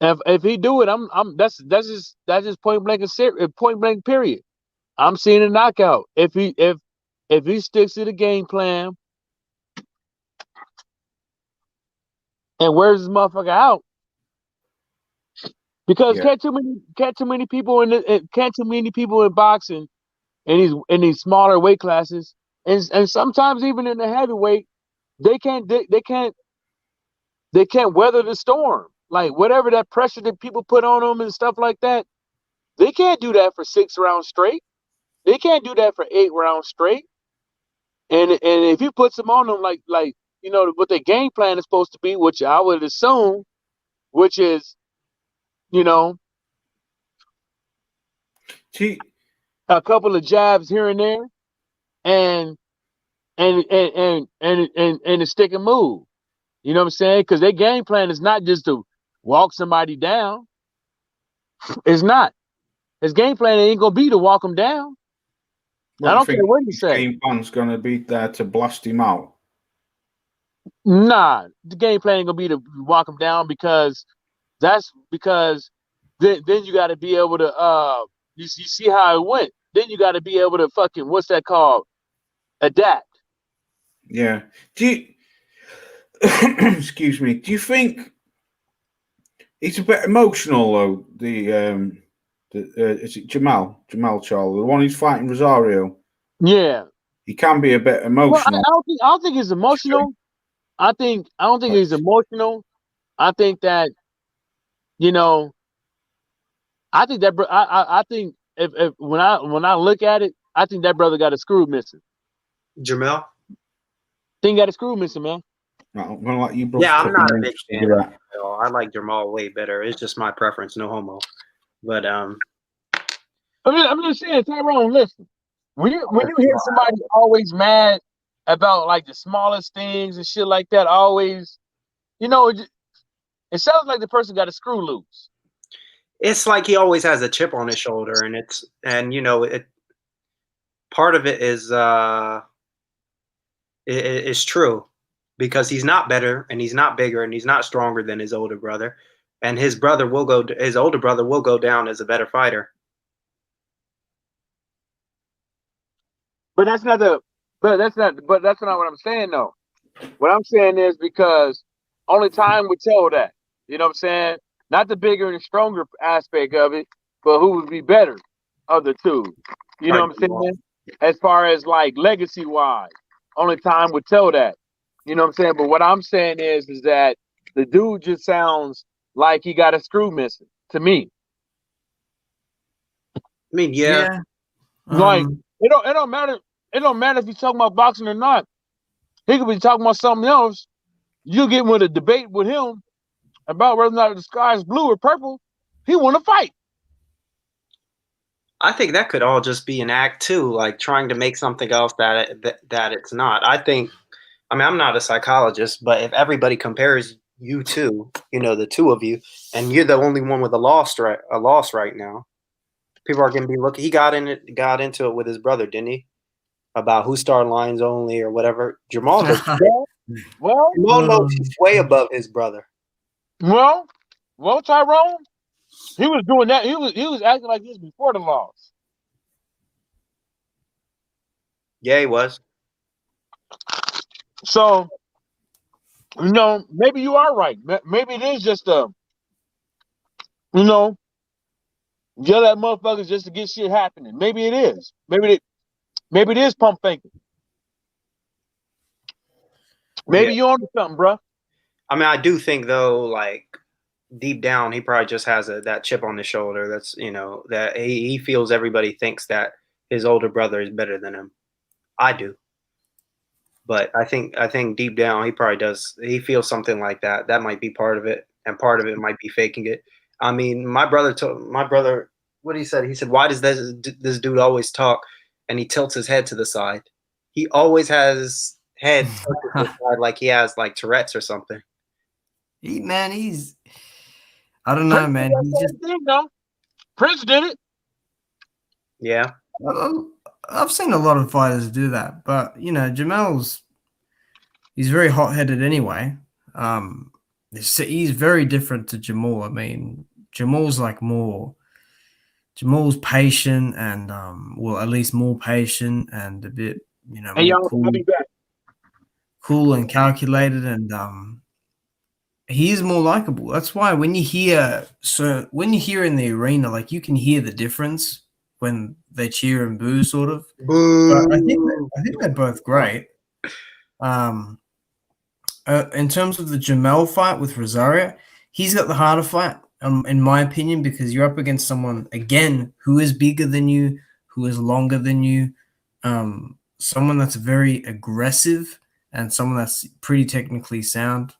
Speaker 3: If he do it, that's just point blank period. I'm seeing a knockout. If he sticks to the game plan and wears his motherfucker out, because
Speaker 2: Yeah.
Speaker 3: can't too many people in boxing in these smaller weight classes and sometimes even in the heavyweight, they can't weather the storm. Like whatever that pressure that people put on them and stuff like that, they can't do that for 6 rounds straight. They can't do that for 8 rounds straight. And if he puts them on them like what their game plan is supposed to be, which I would assume, which is you know
Speaker 2: See,
Speaker 3: a couple of jabs here and there, and a stick and move. You know what I'm saying? Because their game plan is not just to walk somebody down. It's not. His game plan ain't gonna be to walk him down. I don't care what you
Speaker 2: his
Speaker 3: say.
Speaker 2: game plan's going to be there to blast him out?
Speaker 3: Nah, the game plan ain't gonna be to walk him down because then you got to be able to you see how it went. Then you got to be able to fucking what's that called? Adapt.
Speaker 2: Yeah. Do you excuse me? Do you think it's a bit emotional though? Is it Jamal Charlo, the one who's fighting Rosario?
Speaker 3: Yeah.
Speaker 2: He can be a bit
Speaker 3: Well,
Speaker 2: emotional.
Speaker 3: I don't think he's emotional. I don't think he's emotional. I think that I think that I think if when I look at it, I think that brother got a screw missing.
Speaker 4: Jamel?
Speaker 3: Think got a screw missing, man.
Speaker 2: I'm gonna let you, bro.
Speaker 4: Yeah, I'm not a big fan of Jamal. I like Jamal way better. It's just my preference, no homo. But
Speaker 3: I'm just saying, Tyrone, listen. When you hear somebody always mad about like the smallest things and shit like that, always, it sounds like the person got a screw loose.
Speaker 4: it's like he always has a chip on his shoulder, and part of it is true because he's not better and he's not bigger and he's not stronger than his older brother, and his older brother will go down as a better fighter.
Speaker 3: But that's not what I'm saying though. What I'm saying is because only time would tell that. You know what I'm saying? Not the bigger and stronger aspect of it, but who would be better of the two. You know what I'm saying? As far as like legacy wise, only time would tell that. You know what I'm saying? But what I'm saying is that the dude just sounds like he got a screw missing to me.
Speaker 4: I mean, yeah.
Speaker 3: Like it don't matter. It don't matter if he's talking about boxing or not. He could be talking about something else. You get with a debate with him about whether or not the sky is blue or purple. He want to fight.
Speaker 4: I think that could all just be an act too, like trying to make something else that it's not. I'm not a psychologist, but if everybody compares you two, the two of you, and you're the only one with a loss right now, people are going to be looking. He got into it with his brother, didn't he? About who star lines only or whatever. Jamal does.
Speaker 3: Well,
Speaker 4: Jamal knows he's way above his brother.
Speaker 3: Well, Tyrone, he was doing that. He was acting like this before the loss.
Speaker 4: Yeah, he was.
Speaker 3: So, maybe you are right. Maybe it is just Yell at motherfuckers just to get shit happening. Maybe it is. Maybe it is pump faking. Maybe you're onto something, bro.
Speaker 4: I mean, I do think though, like deep down, he probably just has that chip on his shoulder. That's that he feels everybody thinks that his older brother is better than him. I do, but I think deep down he probably does. He feels something like that. That might be part of it, and part of it might be faking it. I mean, my brother what he said. He said, "Why does this dude always talk?" And he tilts his head to the side. He always has his head tilted to the side like he has like Tourette's or something.
Speaker 6: He's I don't know, man. He just
Speaker 3: Prince did it.
Speaker 4: Yeah.
Speaker 6: I've seen a lot of fighters do that, but Jamel's he's very hot-headed anyway. He's very different to Jamal. I mean, Jamal's patient and at least more patient and a bit
Speaker 3: Hey,
Speaker 6: more
Speaker 3: y'all, I'll be back.
Speaker 6: cool and calculated, and he is more likable. That's why when you hear in the arena, like you can hear the difference when they cheer and boo, sort of. But I think they're both great. In terms of the Jamel fight with Rosario, he's got the harder fight, in my opinion, because you're up against someone again who is bigger than you, who is longer than you, someone that's very aggressive, and someone that's pretty technically sound.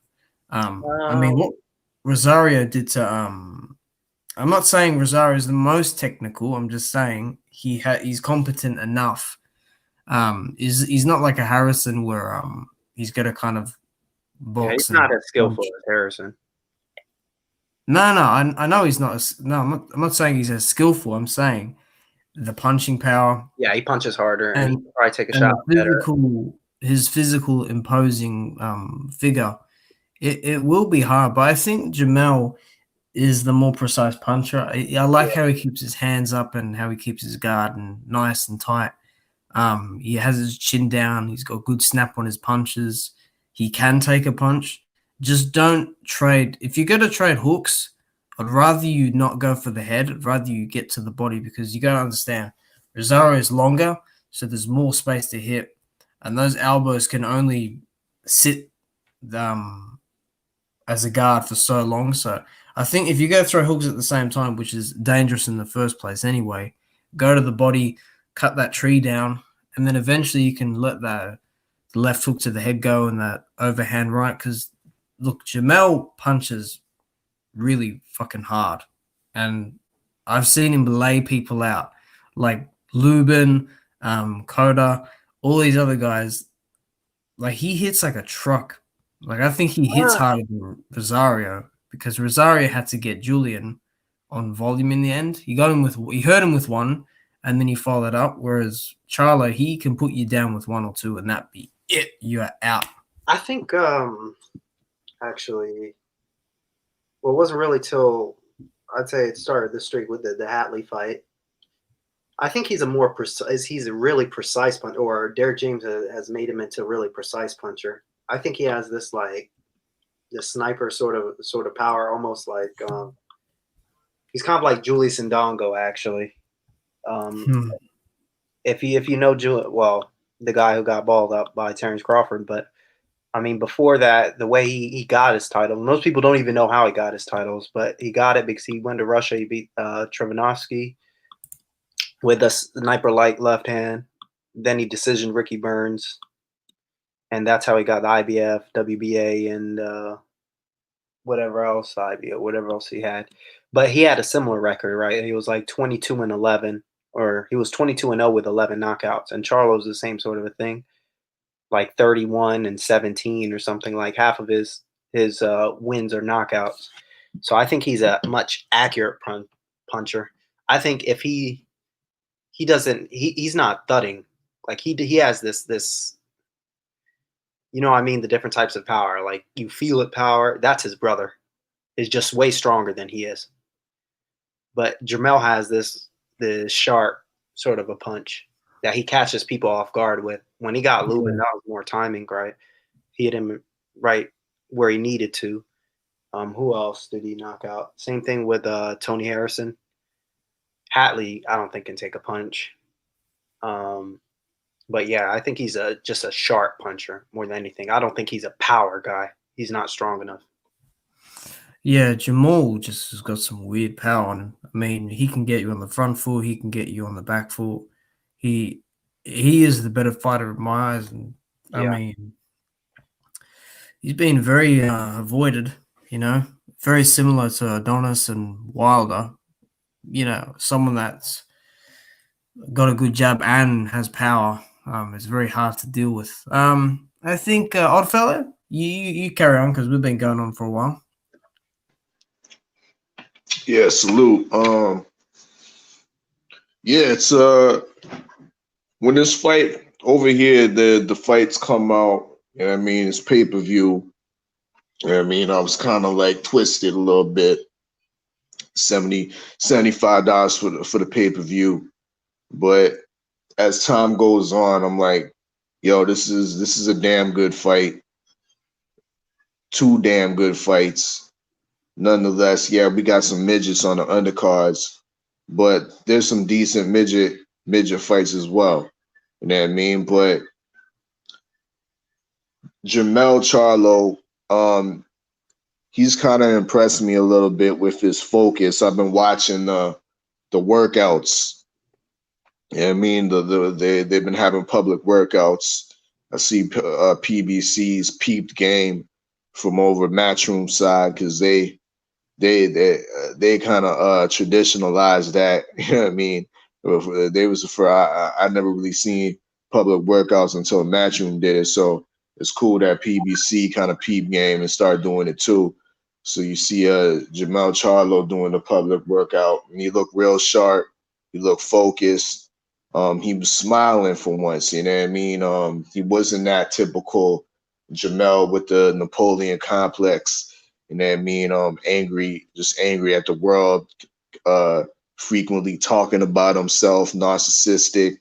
Speaker 6: I mean, what Rosario did to I'm not saying Rosario is the most technical. I'm just saying he's competent enough. He's not like a Harrison where he's got to kind of box.
Speaker 4: Yeah, he's not as skillful as Harrison.
Speaker 6: No, I know he's not. I'm not saying he's as skillful. I'm saying the punching power.
Speaker 4: Yeah, he punches harder, and he can probably take a shot better.
Speaker 6: His physical imposing figure. It will be hard, but I think Jamel is the more precise puncher. I like how he keeps his hands up and how he keeps his guard and nice and tight. He has his chin down. He's got good snap on his punches. He can take a punch. Just don't trade. If you're going to trade hooks, I'd rather you not go for the head. I'd rather you get to the body, because you got to understand Rosario is longer, so there's more space to hit, and those elbows can only sit as a guard for so long. So I think if you go throw hooks at the same time, which is dangerous in the first place anyway, go to the body, cut that tree down, and then eventually you can let the left hook to the head go and that overhand right. Because look, Jamel punches really fucking hard, and I've seen him lay people out, like Lubin, Coda, all these other guys. Like, he hits like a truck. Like, I think he hits harder than Rosario, because Rosario had to get Julian on volume in the end. He hurt him with one, and then he followed up. Whereas Charlo, he can put you down with one or two, and that be it. You are out.
Speaker 4: I think actually, well, it wasn't really till I'd say it started this streak with the Hatley fight. I think he's a more precise. He's a really precise puncher, or Derek James has made him into a really precise puncher. I think he has this like the sniper sort of power, almost like he's kind of like Julius Ndongo, actually. If you know the guy who got balled up by Terrence Crawford, but I mean, before that, the way he got his title, most people don't even know how he got his titles, but he got it because he went to Russia. He beat Trivanovsky with a sniper-like left hand. Then he decisioned Ricky Burns, and that's how he got the IBF, WBA, and whatever else he had. But he had a similar record, right? He was like 22-11, or he was 22-0 with 11 knockouts. And Charlo's the same sort of a thing, like 31-17 or something. Like half of his wins are knockouts. So I think he's a much accurate puncher. I think if he's not thudding. Like he has this, I mean, the different types of power. Like you feel it power. That's his brother. Is just way stronger than he is. But Jamel has this sharp sort of a punch that he catches people off guard with. When he got Lubin, that was more timing, right? He hit him right where he needed to. Who else did he knock out? Same thing with Tony Harrison. Hatley, I don't think can take a punch. But yeah, I think he's just a sharp puncher more than anything. I don't think he's a power guy. He's not strong enough.
Speaker 6: Yeah, Jamal just has got some weird power on him. I mean, he can get you on the front foot, he can get you on the back foot. He is the better fighter in my eyes, and I mean, he's been very avoided. Very similar to Adonis and Wilder. Someone that's got a good jab and has power. It's very hard to deal with. I think Oddfellow, you carry on because we've been going on for a while.
Speaker 5: Yeah, salute. Yeah, it's when this fight over here, the fights come out, I mean, it's pay-per-view. I mean, I was kind of like twisted a little bit. $75 for the pay-per-view. But as time goes on, I'm like, yo, this is a damn good fight. 2 damn good fights. Nonetheless, yeah, we got some midgets on the undercards, but there's some decent midget fights as well. You know what I mean? But Jermell Charlo, he's kind of impressed me a little bit with his focus. I've been watching the workouts. Yeah, I mean, they've been having public workouts. I see PBC's Peeped Game from over Matchroom side because they kind of traditionalized that. You know what I mean? I never really seen public workouts until Matchroom did it. So it's cool that PBC kind of Peep Game and start doing it too. So you see Jermell Charlo doing the public workout, and he looked real sharp. He looked focused. He was smiling for once, you know what I mean? He wasn't that typical Jermell with the Napoleon complex, you know what I mean? Angry at the world, frequently talking about himself, narcissistic,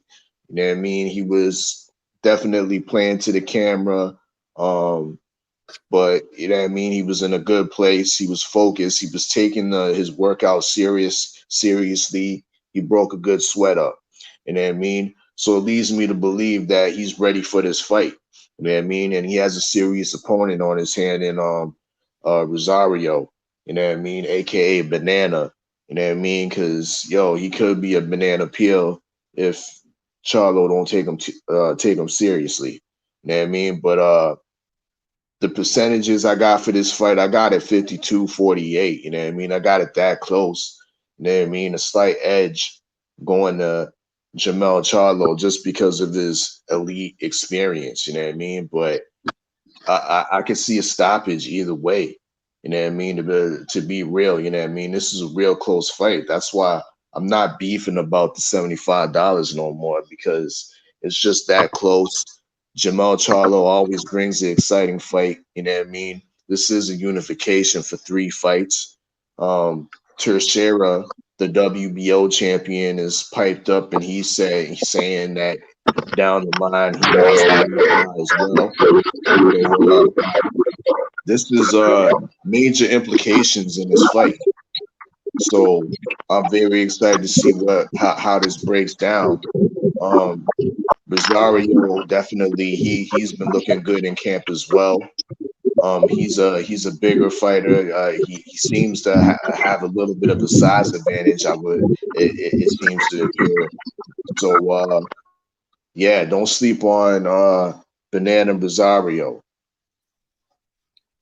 Speaker 5: you know what I mean? He was definitely playing to the camera, but you know what I mean? He was in a good place. He was focused. He was taking his workout seriously. He broke a good sweat up. You know what I mean? So it leads me to believe that he's ready for this fight. You know what I mean? And he has a serious opponent on his hand in Rosario, you know what I mean? AKA Banana. You know what I mean? Because he could be a banana peel if Charlo don't take him seriously. You know what I mean? But the percentages I got for this fight, I got it 52-48. You know what I mean? I got it that close. You know what I mean? A slight edge going to Jermell Charlo just because of his elite experience, you know what I mean? But I can see a stoppage either way, you know what I mean? To be real, you know what I mean? This is a real close fight. That's why I'm not beefing about the $75 no more, because it's just that close. Jermell Charlo always brings the exciting fight, you know what I mean? This is a unification for 3 fights. Teixeira, the WBO champion, is piped up, and he's saying that down the line he wants to as well. This is major implications in this fight. So I'm very excited to see how this breaks down. Rosario, definitely he's been looking good in camp as well. He's a bigger fighter. He seems to have a little bit of a size advantage. It seems to appear. So yeah, don't sleep on Banana Rosario.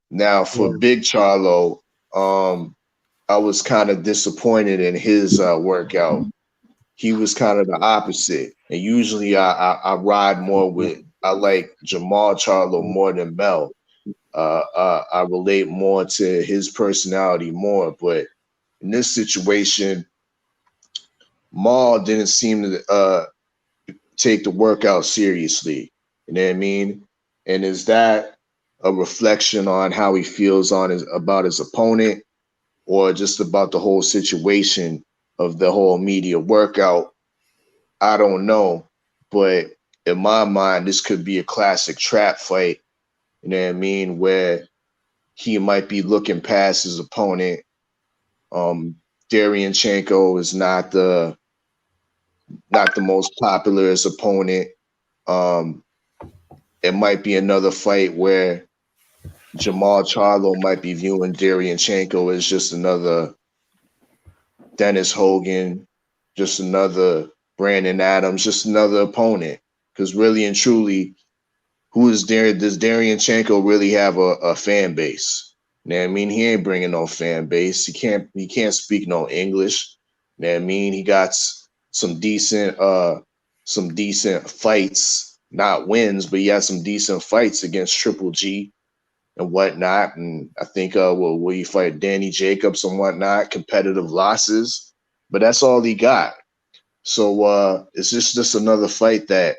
Speaker 5: Now for Big Charlo, I was kind of disappointed in his workout. He was kind of the opposite. And usually I ride more with, I like Jermall Charlo more than Mel. I relate more to his personality more, but in this situation, Maul didn't seem to take the workout seriously. You know what I mean? And is that a reflection on how he feels about his opponent, or just about the whole situation of the whole media workout? I don't know, but in my mind, this could be a classic trap fight. You know what I mean? Where he might be looking past his opponent, Deryanchenko is not the most popular as opponent. It might be another fight where Jamal Charlo might be viewing Deryanchenko as just another Dennis Hogan, just another Brandon Adams, just another opponent. Because really and truly, does Deryanchenko really have a fan base? You know what I mean? He ain't bringing no fan base. He can't speak no English. You know what I mean? He got some decent fights, not wins, but he had some decent fights against Triple G and whatnot. And I think will he fight Danny Jacobs and whatnot, competitive losses, but that's all he got. So it's just another fight that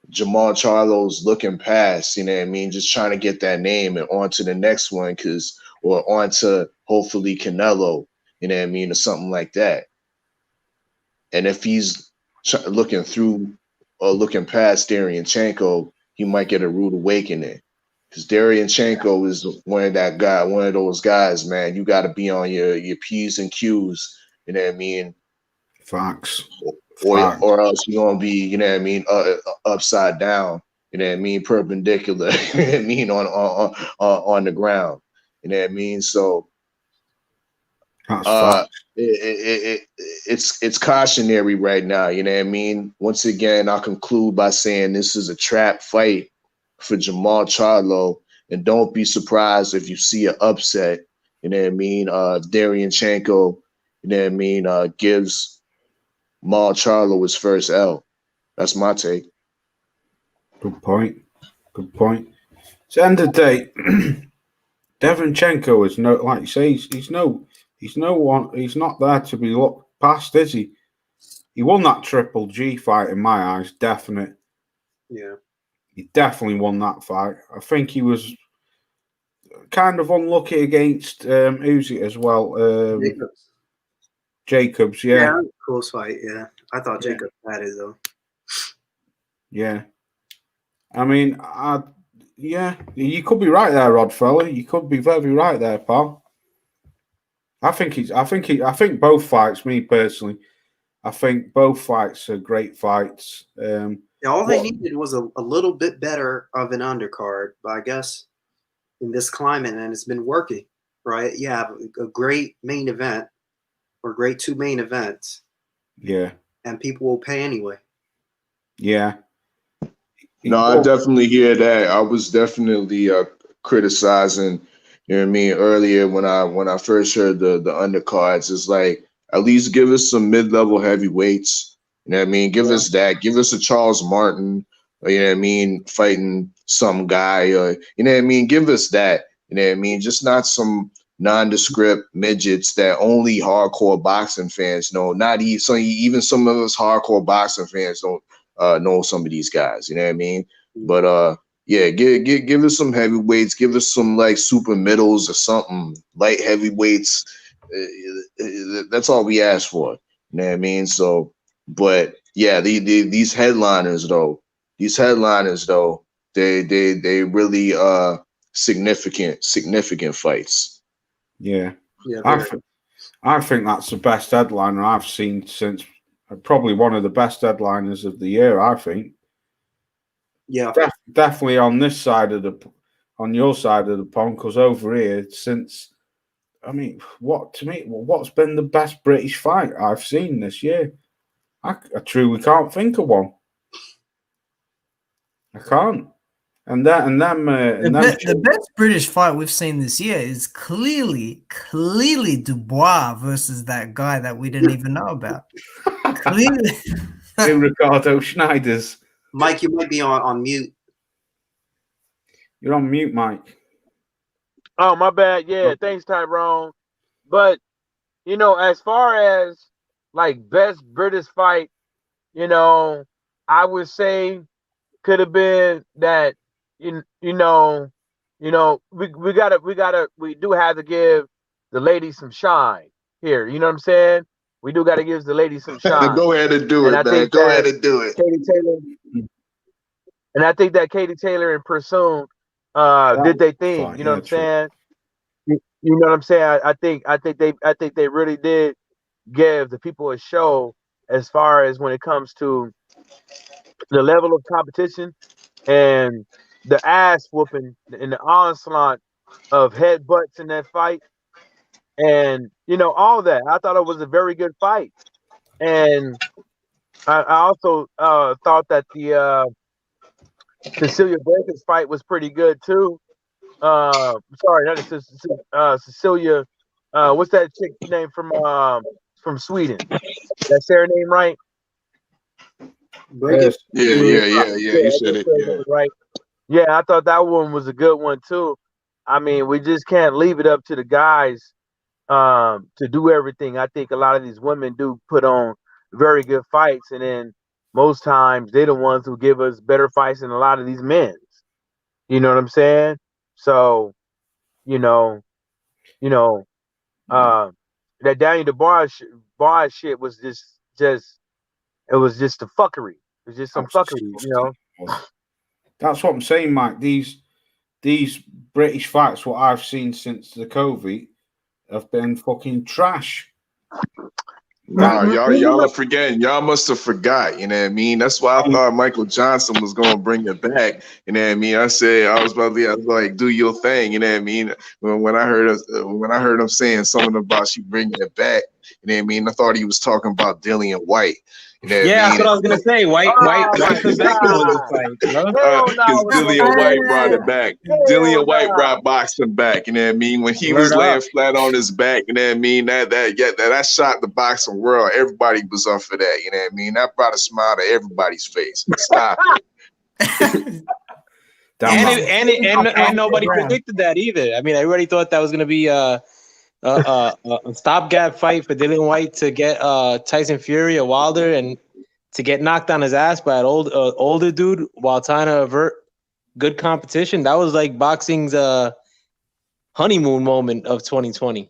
Speaker 5: Jamal Charlo's looking past, you know what I mean? Just trying to get that name and on to the next one, or on to hopefully Canelo, you know what I mean, or something like that. And if he's looking through or looking past Deryanchenko, he might get a rude awakening. Because Deryanchenko is one of those guys, man. You got to be on your P's and Q's, you know what I mean?
Speaker 2: Facts.
Speaker 5: Or else you're gonna be, you know what I mean, upside down, you know what I mean, perpendicular, you know what I mean, on the ground, you know what I mean. So it's cautionary right now, you know what I mean. Once again, I'll conclude by saying this is a trap fight for Jamal Charlo, and don't be surprised if you see an upset, you know what I mean. Deryanchenko, you know what I mean, gives Mal Charlo his first L. That's my take.
Speaker 2: Good point. At the end of the day, Deryanchenko is no, like you say, he's no one. He's not there to be looked past, is he? He won that Triple G fight in my eyes, definite.
Speaker 4: Yeah,
Speaker 2: he definitely won that fight. I think he was kind of unlucky against Uzi as well. Jacobs, yeah.
Speaker 4: close fight. Yeah, I thought Jacobs had it though.
Speaker 2: Yeah, I mean, you could be right there, Rod fella. You could be very right there, pal. I think both fights. Me personally, I think both fights are great fights.
Speaker 4: All they needed was a little bit better of an undercard, but I guess in this climate, and it's been working, right? You have a great main event or great two main events.
Speaker 2: Yeah.
Speaker 4: And people will pay anyway.
Speaker 2: Yeah.
Speaker 5: No, I definitely hear that. I was definitely criticizing, you know what I mean, earlier when I first heard the undercards. It's like, at least give us some mid-level heavyweights. You know what I mean? Give us that. Give us a Charles Martin, or, you know what I mean, fighting some guy, or, you know what I mean? Give us that. You know what I mean? Just not some nondescript midgets that only hardcore boxing fans know. Not even some of us hardcore boxing fans don't know some of these guys. You know what I mean? But yeah, give us some heavyweights. Give us some like super middles or something, light heavyweights. That's all we ask for. You know what I mean? So, but yeah, these headliners though, they really significant fights.
Speaker 2: Yeah, I think that's the best headliner I've seen since probably one of the best headliners of the year. I think.
Speaker 4: Yeah,
Speaker 2: definitely on your side of the pond, because over here, what's been the best British fight I've seen this year? I truly can't think of one. I can't.
Speaker 6: The best British fight we've seen this year is clearly Dubois versus that guy that we didn't even know about. Clearly,
Speaker 2: Ricardo Schneiders.
Speaker 4: Mike, you might be on mute.
Speaker 2: You're on mute, Mike.
Speaker 3: Oh, my bad. Yeah, thanks, Tyrone. But as far as like best British fight, I would say could have been that. We do have to give the ladies some shine here. You know what I'm saying? We do got to give the ladies some shine.
Speaker 5: Go ahead and do it, man. Go ahead and do it.
Speaker 3: Katie Taylor, and I think that Katie Taylor and Pursoon did their thing. You know what I'm saying? You know what I'm saying? I think they really did give the people a show as far as when it comes to the level of competition and the ass whooping and the onslaught of headbutts in that fight, and all that. I thought it was a very good fight, and I also thought that the Cecilia Brækhus fight was pretty good too. Sorry, not Cecilia. What's that chick's name from Sweden? Did I say her name right?
Speaker 2: Yes.
Speaker 5: Yeah. You said it. Yeah.
Speaker 3: Right. Yeah, I thought that one was a good one too. I mean, we just can't leave it up to the guys to do everything. I think a lot of these women do put on very good fights, and then most times they're the ones who give us better fights than a lot of these men. You know what I'm saying? So, you know, you know, that Daniel Dubois shit was just it was just a fuckery. It was just some fuckery.
Speaker 2: That's what I'm saying, Mike. These British fights, what I've seen since the COVID, have been fucking trash.
Speaker 5: Nah, y'all are forgetting. Y'all must have forgot. You know what I mean? That's why I thought Michael Johnson was going to bring it back. You know what I mean? I was like, do your thing. You know what I mean? When I heard him saying something about you bringing it back, you know what I mean? I thought he was talking about Dillian White. You know
Speaker 7: that's what I was gonna say. White's the second one to fight.
Speaker 5: Because Dillian White brought it back. Dillian White brought boxing back. You know what I mean? When he was laying flat on his back, you know what I mean? That shot the boxing world. Everybody was up for that. You know what I mean? That brought a smile to everybody's face. Stop it.
Speaker 7: and nobody predicted that either. I mean, everybody thought that was gonna be a stopgap fight for Dillian White to get Tyson Fury or Wilder and to get knocked on his ass by an older dude while trying to avert good competition. That was like boxing's honeymoon moment of 2020.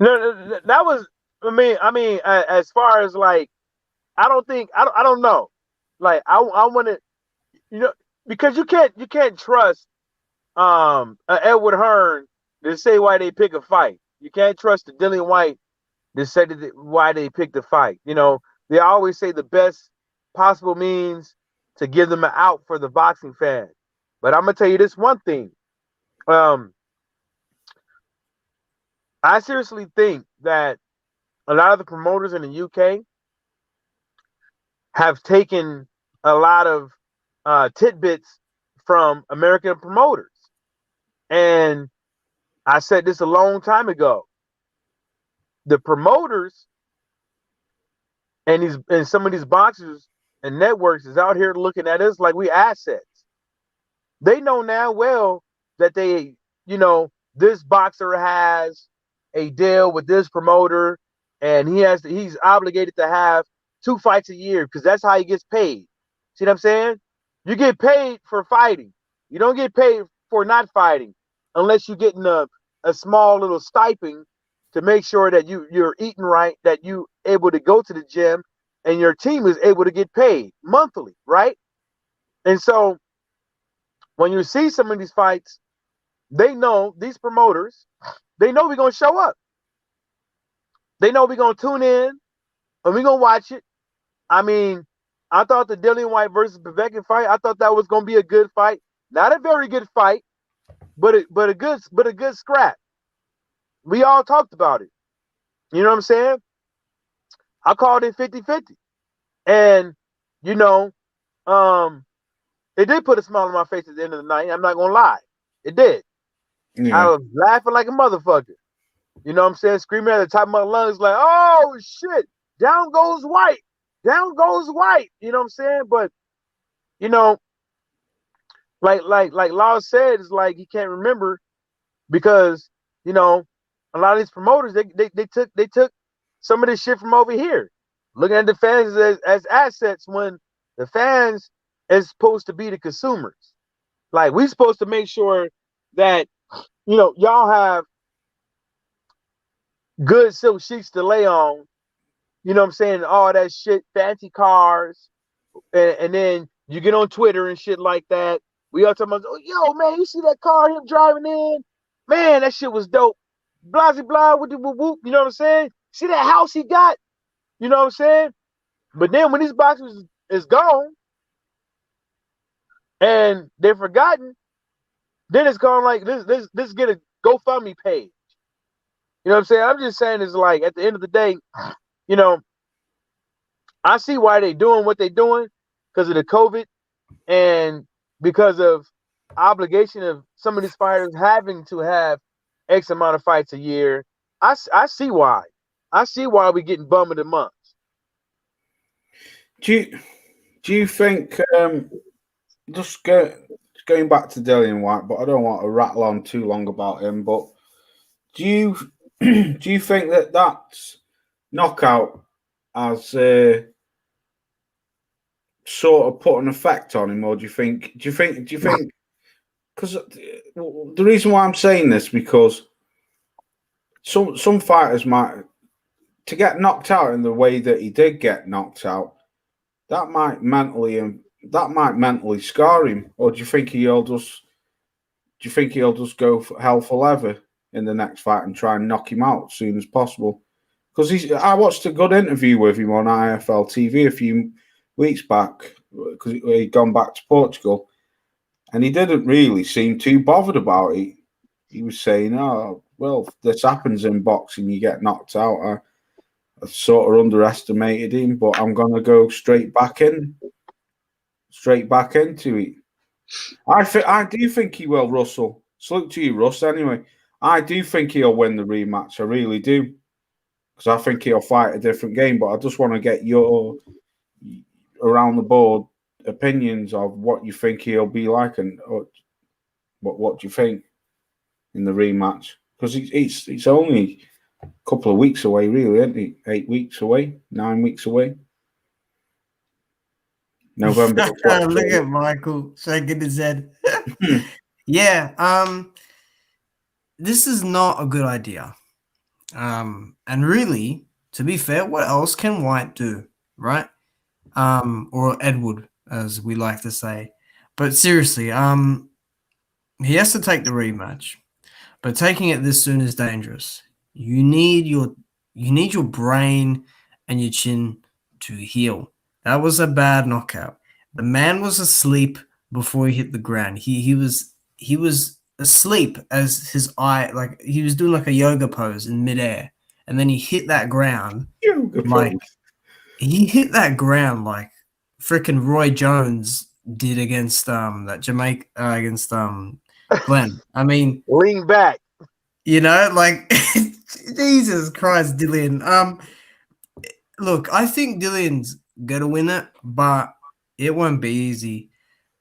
Speaker 3: No, that was. I mean, as far as like, I don't know. Like, I want to, because you can't trust Edward Hearn to say why they pick a fight. You can't trust the Dillian White to say why they picked the fight. They always say the best possible means to give them an out for the boxing fan. But I'm gonna tell you this one thing. I seriously think that a lot of the promoters in the UK have taken a lot of tidbits from American promoters. And I said this a long time ago. The promoters and some of these boxers and networks is out here looking at us like we assets. They know now well that this boxer has a deal with this promoter, and he's obligated to have 2 fights a year because that's how he gets paid. See what I'm saying? You get paid for fighting. You don't get paid for not fighting unless you're getting a small little stipend to make sure that you're eating right, that you able to go to the gym, and your team is able to get paid monthly, right? And so when you see some of these fights, they know, these promoters, they know we're going to show up. They know we're going to tune in and we're going to watch it. I mean, I thought the Dillian White versus Povetkin fight, I thought that was going to be a good fight. Not a very good fight, but a good scrap. We all talked about it. You know what I'm saying? I called it 50-50. And, it did put a smile on my face at the end of the night. I'm not going to lie. It did. Yeah. I was laughing like a motherfucker. You know what I'm saying? Screaming at the top of my lungs like, oh, shit. Down goes White. Down goes White. You know what I'm saying? But, like Law said, it's like he can't remember because, a lot of these promoters, they took some of this shit from over here, looking at the fans as assets when the fans is supposed to be the consumers. Like, we're supposed to make sure that, y'all have good silk sheets to lay on, you know what I'm saying, all that shit, fancy cars, and then you get on Twitter and shit like that. We all talking about, oh, yo, man, you see that car him driving in? Man, that shit was dope. Blah, blah, blah, whoop, whoop, whoop. You know what I'm saying? See that house he got? You know what I'm saying? But then when these boxers is gone and they're forgotten, then it's gone like this get a GoFundMe page. You know what I'm saying? I'm just saying it's like at the end of the day, you know, I see why they doing what they doing because of the COVID and because of obligation of some of these fighters having to have X amount of fights a year. I see why. I see why we're getting bummed in months.
Speaker 2: Do you think going back to Dillian White, but I don't want to rattle on too long about him. But do you do you think that knockout has sort of put an effect on him, or do you think? Because the reason why I'm saying this because some fighters might to get knocked out in the way that he did get knocked out, that might mentally scar him, or do you think he'll just go for hell for leather in the next fight and try and knock him out as soon as possible? Because I watched a good interview with him on IFL TV a few weeks back because he'd gone back to Portugal, and he didn't really seem too bothered about it. He was saying, "Oh, well, this happens in boxing. You get knocked out. I sort of underestimated him, but I'm gonna go straight back into it." I do think he will, Russell. Salute to you, Russ. Anyway, I do think he'll win the rematch. I really do, because I think he'll fight a different game. But I just want to get your around the board opinions of what you think he'll be like, and what do you think in the rematch? Because it's only a couple of weeks away, really, isn't it? 8 weeks away, 9 weeks away. November.
Speaker 6: Look at Michael shaking his head. Yeah, this is not a good idea. And really, to be fair, what else can White do, right? Or Edward, as we like to say. But seriously, he has to take the rematch. But taking it this soon is dangerous. You need your brain and your chin to heal. That was a bad knockout. The man was asleep before he hit the ground. He was asleep as his eye, like he was doing like a yoga pose in midair, and then he hit that ground. He hit that ground like freaking Roy Jones did against that Jamaica against Glenn. I mean,
Speaker 3: lean back.
Speaker 6: You know, like Jesus Christ, Dillian. Look, I think Dillian's gonna win it, but it won't be easy.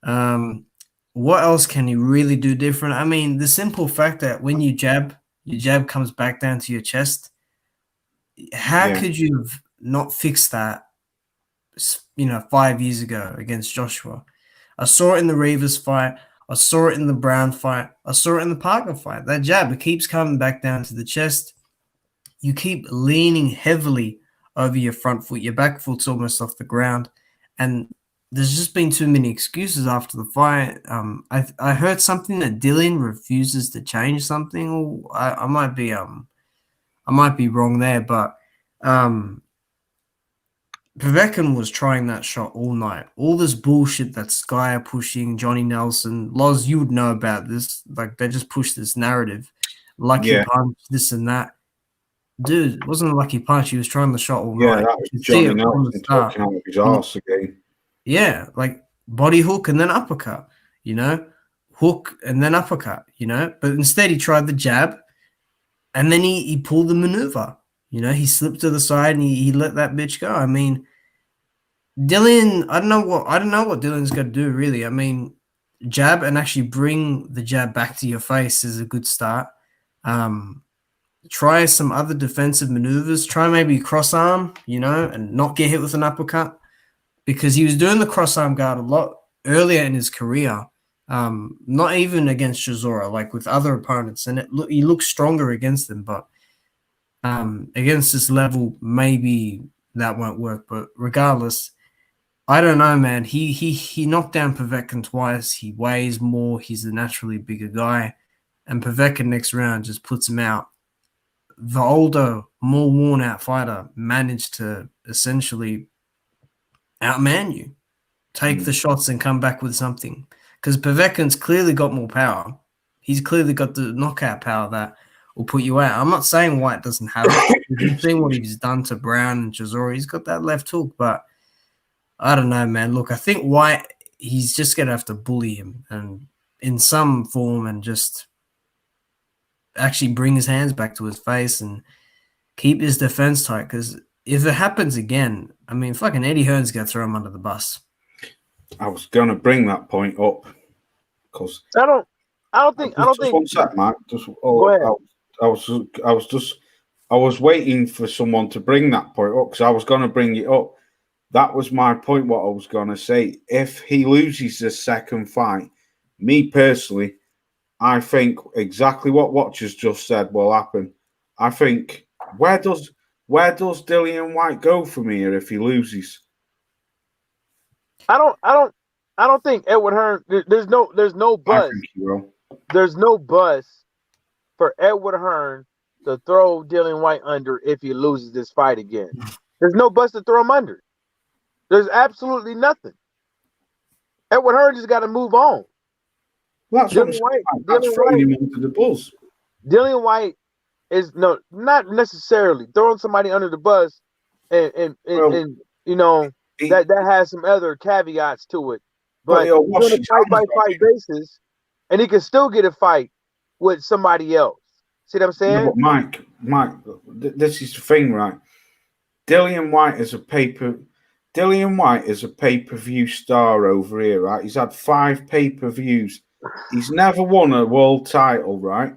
Speaker 6: What else can he really do different? I mean, the simple fact that when you jab, your jab comes back down to your chest. How could you have not fixed that, 5 years ago against Joshua? I saw it in the Rivas fight. I saw it in the Brown fight. I saw it in the Parker fight. That jab, it keeps coming back down to the chest. You keep leaning heavily over your front foot. Your back foot's almost off the ground. And there's just been too many excuses after the fight. I heard something that Dillian refuses to change something. I might be wrong there, but Povetkin was trying that shot all night. All this bullshit that Sky are pushing, Johnny Nelson, Loz, you would know about this. Like, they just push this narrative. Lucky punch, this and that. Dude, it wasn't a lucky punch. He was trying the shot all night.
Speaker 2: Yeah, that was Johnny Nelson talking out of his arse again.
Speaker 6: Yeah, like body hook and then uppercut, hook and then uppercut, But instead he tried the jab and then he pulled the maneuver. He slipped to the side and he let that bitch go. I mean, Dillian, I don't know what Dillian's got to do, really. I mean, jab and actually bring the jab back to your face is a good start. Try some other defensive maneuvers. Try maybe cross arm, and not get hit with an uppercut, because he was doing the cross arm guard a lot earlier in his career. Not even against Chisora, like with other opponents, and he looks stronger against them, but against this level, maybe that won't work. But regardless, I don't know, man. He knocked down Povetkin twice. He weighs more. He's a naturally bigger guy, and Povetkin next round just puts him out the older, more worn out fighter managed to essentially outman you, take the shots and come back with something. Because Povetkin's clearly got more power. He's clearly got the knockout power that will put you out. I'm not saying White doesn't have it. You've seen what he's done to Brown and Chisora. He's got that left hook, but I don't know, man. Look, I think White, he's just going to have to bully him and in some form and just actually bring his hands back to his face and keep his defense tight. Because if it happens again, I mean, fucking Eddie Hearn's going to throw him under the bus.
Speaker 2: I was going to bring that point up because
Speaker 8: I don't think.
Speaker 2: One sec, Mark.
Speaker 8: Go ahead.
Speaker 2: I was waiting for someone to bring that point up because I was going to bring it up. That was my point. What I was going to say. If he loses the second fight, me personally, I think exactly what Watchers just said will happen. I think where does Dillian White go from here if he loses?
Speaker 8: I don't think Edward Hearn. There's no buzz.
Speaker 2: I think he will.
Speaker 8: There's no buzz for Edward Hearn to throw Dillian White under if he loses this fight again. There's no buzz to throw him under. There's absolutely nothing. Edward Hearn just got to move on.
Speaker 2: Well, that's
Speaker 8: Dillian White.
Speaker 2: That's throwing him under the bus.
Speaker 8: Dillian White is not necessarily throwing somebody under the bus, and you know that has some other caveats to it. But he's on a fight-by-fight basis, and he can still get a fight with somebody else. See what I'm saying?
Speaker 2: No, but Mike, this is the thing, right? Dillian White is a pay-per-view star over here, right? He's had 5 pay-per-views. He's never won a world title, right?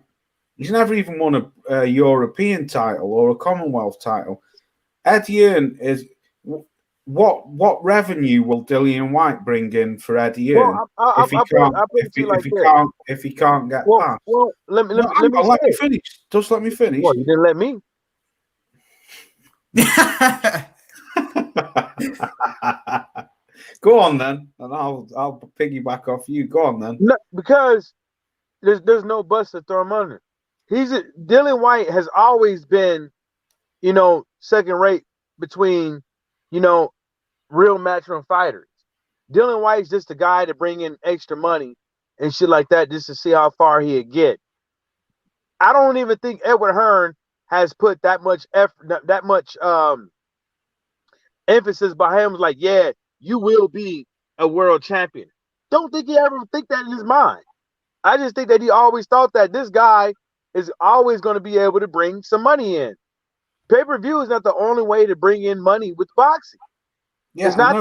Speaker 2: He's never even won a European title or a Commonwealth title. Eddie Hearn is what revenue will Dillian White bring in for Eddie Hearn if he can't get past?
Speaker 8: Well, let me
Speaker 2: finish. Just let me finish.
Speaker 8: Well, you didn't let me.
Speaker 2: Go on then, and I'll piggyback off you. Go on then.
Speaker 8: No, because there's no bus to throw him under. Dillian White has always been, second rate between, real matchroom fighters. Dillian White's just a guy to bring in extra money and shit like that just to see how far he'd get. I don't even think Edward Hearn has put that much effort, that much emphasis behind him. Like, yeah, you will be a world champion. Don't think he ever think that in his mind. I just think that he always thought that this guy is always going to be able to bring some money in. Pay-per-view is not the only way to bring in money with boxing. Yeah, it's not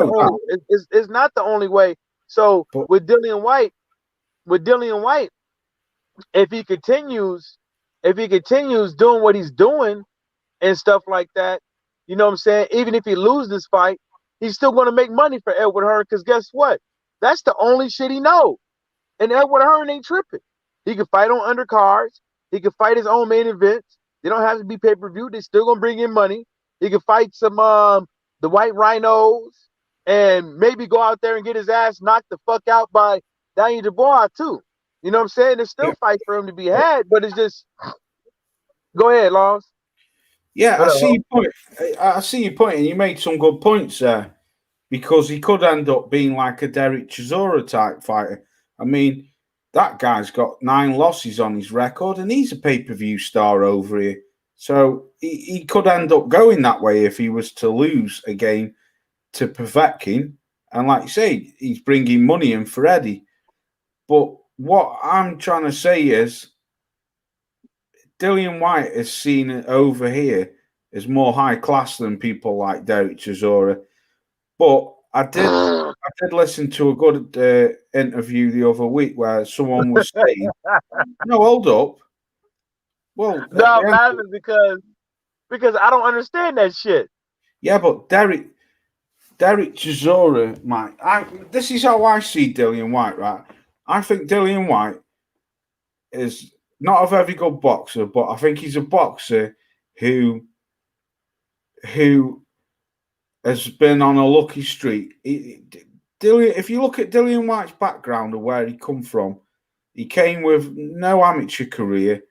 Speaker 8: it's not the only way. So with Dillian White, if he continues doing what he's doing and stuff like that, you know what I'm saying? Even if he loses this fight, he's still going to make money for Edward Hearn because guess what? That's the only shit he knows. And Edward Hearn ain't tripping. He can fight on undercards. He can fight his own main events. They don't have to be pay-per-view. They're still going to bring in money. He can fight some the White Rhinos and maybe go out there and get his ass knocked the fuck out by Daniel Dubois too. You know what I'm saying? There's still fight for him to be had, but it's just go ahead, Laws.
Speaker 2: Yeah, I see your point. I see your point, and you made some good points there because he could end up being like a Derek Chisora type fighter. I mean, that guy's got 9 losses on his record, and he's a pay-per-view star over here. So he could end up going that way if he was to lose a game to Povetkin. And like you say, he's bringing money in for Eddie. But what I'm trying to say is Dillian White is seen over here as more high class than people like Derek Chisora. But I did listen to a good interview the other week where someone was saying, "No, hold up." Well,
Speaker 8: no, I'm laughing because I don't understand that shit.
Speaker 2: Yeah, but Derek Chisora, Mike. This is how I see Dillian White, right? I think Dillian White is not a very good boxer, but I think he's a boxer who has been on a lucky streak. If you look at Dillian White's background or where he come from, he came with no amateur career.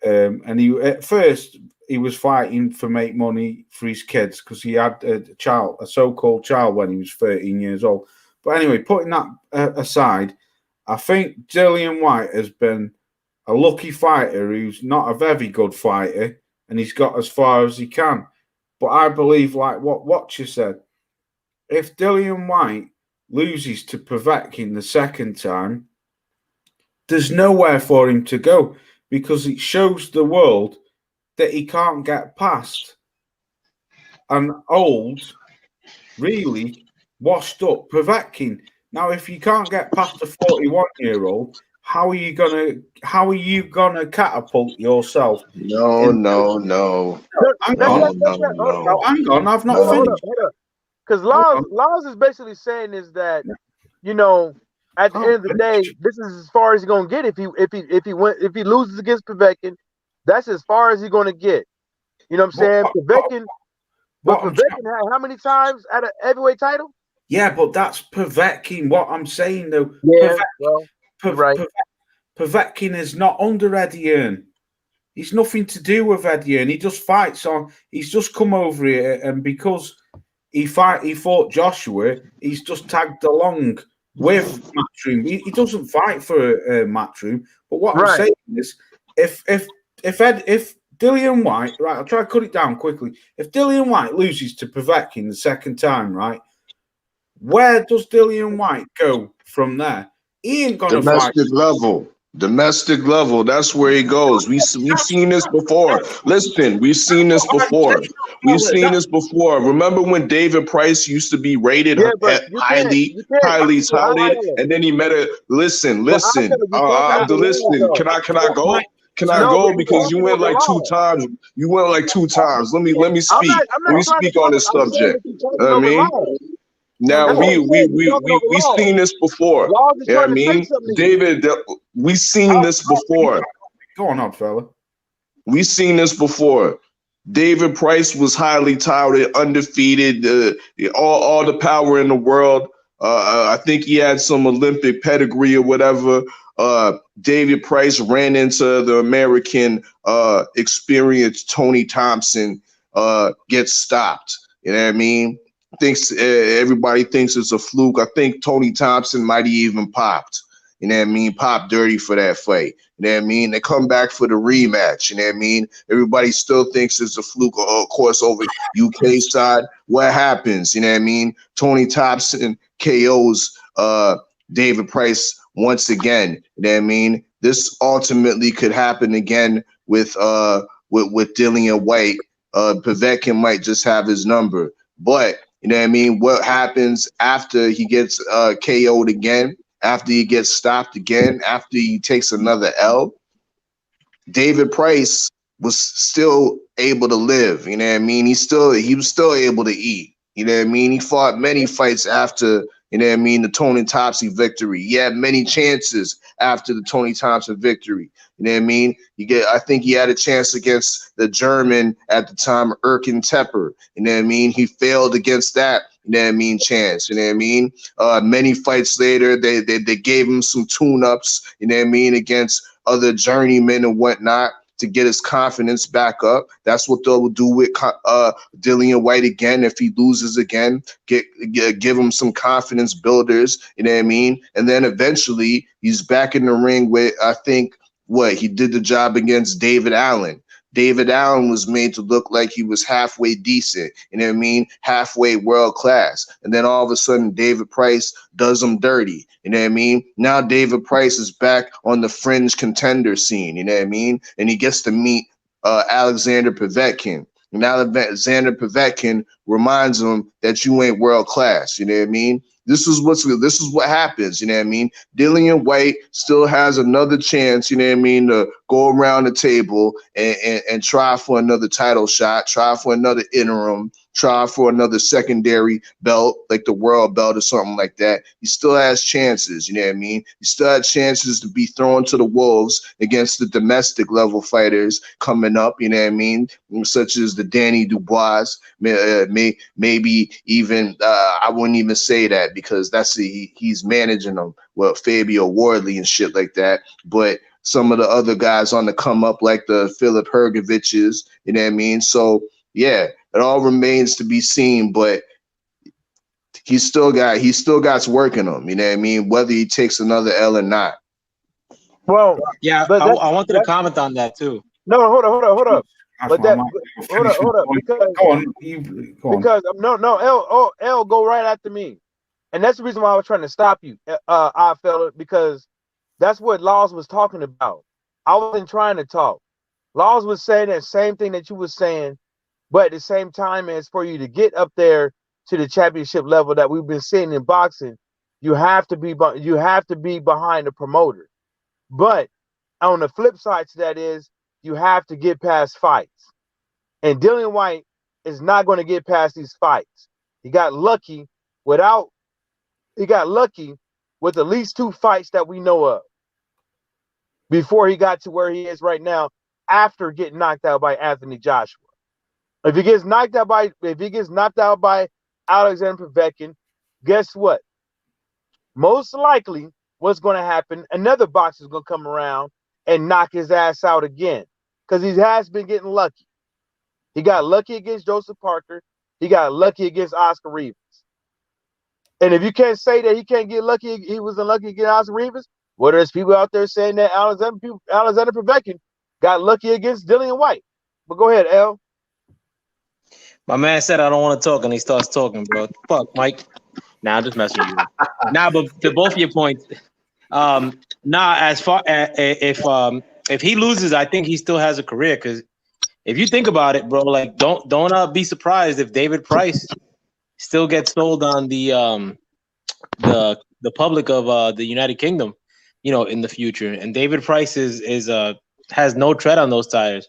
Speaker 2: And he at first he was fighting for make money for his kids because he had a so-called child when he was 13 years old. But anyway, putting that aside, I think Dillian Whyte has been a lucky fighter who's not a very good fighter, and he's got as far as he can. But I believe, like what Watcher said, if Dillian Whyte loses to Povetkin the second time, there's nowhere for him to go because it shows the world that he can't get past an old, really washed up Povetkin. Now, if you can't get past a 41-year-old, how are you gonna catapult yourself?
Speaker 5: No.
Speaker 2: Hang on, I've not finished.
Speaker 8: Because Laws is basically saying is that, you know, at the end of the day, this is as far as he's gonna get if he loses against Povetkin. That's as far as he's gonna get. You know what I'm saying? Povetkin had how many times at an heavyweight title?
Speaker 2: Yeah, but that's Povetkin. What I'm saying though,
Speaker 8: yeah,
Speaker 2: Povetkin is not under Eddie Hearn. He's nothing to do with Eddie Hearn. He just fights on. He's just come over here, and because he fought Joshua, he's just tagged along with Matchroom. He doesn't fight for Matchroom. But what I'm saying is, if Dillian Whyte, right, I'll try to cut it down quickly. If Dillian Whyte loses to Povetkin the second time, right, where does Dillian Whyte go from there? He ain't gonna fight.
Speaker 5: Domestic level. That's where he goes. We've seen this before. Listen, we've seen this before. Remember when David Price used to be rated highly touted, and then he met a listen. Can I go? Can I go? Because you went like 2 times. Let me speak. Let me speak on this subject. I mean. Now we seen this before. Yeah, I mean, David, we seen this before.
Speaker 2: Go on, fella.
Speaker 5: We seen this before. David Price was highly touted, undefeated, all the power in the world. I think he had some Olympic pedigree or whatever. David Price ran into the American experienced Tony Thompson, gets stopped. You know what I mean? Everybody thinks it's a fluke. I think Tony Thompson might have even popped. You know what I mean? Popped dirty for that fight. You know what I mean? They come back for the rematch. You know what I mean? Everybody still thinks it's a fluke. Of course, over UK side, what happens? You know what I mean? Tony Thompson KOs David Price once again. You know what I mean? This ultimately could happen again with Dillian Whyte. Povetkin might just have his number, but. You know what I mean? What happens after he gets KO'd again, after he gets stopped again, after he takes another L? David Price was still able to live. You know what I mean? He was still able to eat. You know what I mean? He fought many fights after, you know what I mean, the Tony Thompson victory. He had many chances after the Tony Thompson victory. You know what I mean? I think he had a chance against the German at the time, Erkin Tepper. You know what I mean? He failed against that, you know what I mean, chance. You know what I mean? Many fights later, they gave him some tune-ups, you know what I mean, against other journeymen and whatnot to get his confidence back up. That's what they'll do with Dillian Whyte again. If he loses again, give him some confidence builders, you know what I mean? And then eventually he's back in the ring with, I think, he did the job against David Allen. David Allen was made to look like he was halfway decent, you know what I mean? Halfway world class. And then all of a sudden, David Price does him dirty, you know what I mean? Now David Price is back on the fringe contender scene, you know what I mean? And he gets to meet Alexander Povetkin. And Alexander Povetkin reminds him that you ain't world class, you know what I mean? This is what happens, you know what I mean? Dillian Whyte still has another chance, you know what I mean, to go around the table and try for another title shot, try for another interim, try for another secondary belt, like the world belt or something like that. He still has chances, you know what I mean? He still has chances to be thrown to the wolves against the domestic level fighters coming up, you know what I mean? Such as the Danny Dubois, maybe even, I wouldn't even say that because he's managing them, well, Fabio Wardley and shit like that. But some of the other guys on the come up, like the Philip Hergoviches, you know what I mean? So yeah, it all remains to be seen, but he's still got work in him, you know what I mean? Whether he takes another L or not.
Speaker 8: Well,
Speaker 7: Yeah,
Speaker 8: but
Speaker 7: I wanted to comment on that too.
Speaker 8: no, hold up.
Speaker 2: That's
Speaker 8: But
Speaker 2: my
Speaker 8: hold up, because
Speaker 2: go on.
Speaker 8: because L go right after me, and that's the reason why I was trying to stop you, I fella, because that's what Laws was talking about. I wasn't trying to talk. Laws was saying that same thing that you were saying, but at the same time, as for you to get up there to the championship level that we've been seeing in boxing, you have to be behind the promoter. But on the flip side to that is you have to get past fights. And Dillian Whyte is not going to get past these fights. He got lucky with at least 2 fights that we know of before he got to where he is right now after getting knocked out by Anthony Joshua. If he gets knocked out by Alexander Povetkin, guess what? Most likely what's going to happen, another boxer is going to come around and knock his ass out again, because he has been getting lucky. He got lucky against Joseph Parker. He got lucky against Oscar Rivas. And if you can't say that he can't get lucky, he was unlucky against Oscar Rivas, well, there's people out there saying that Alexander Povetkin got lucky against Dillian Whyte. But go ahead, L.
Speaker 7: My man said I don't want to talk, and he starts talking, bro. Fuck, Mike. Nah, I'm just messing with you. Nah, but to both of your points, as far as if he loses, I think he still has a career. Because if you think about it, bro, like don't be surprised if David Price still gets sold on the public of the United Kingdom, in the future. And David Price has no tread on those tires.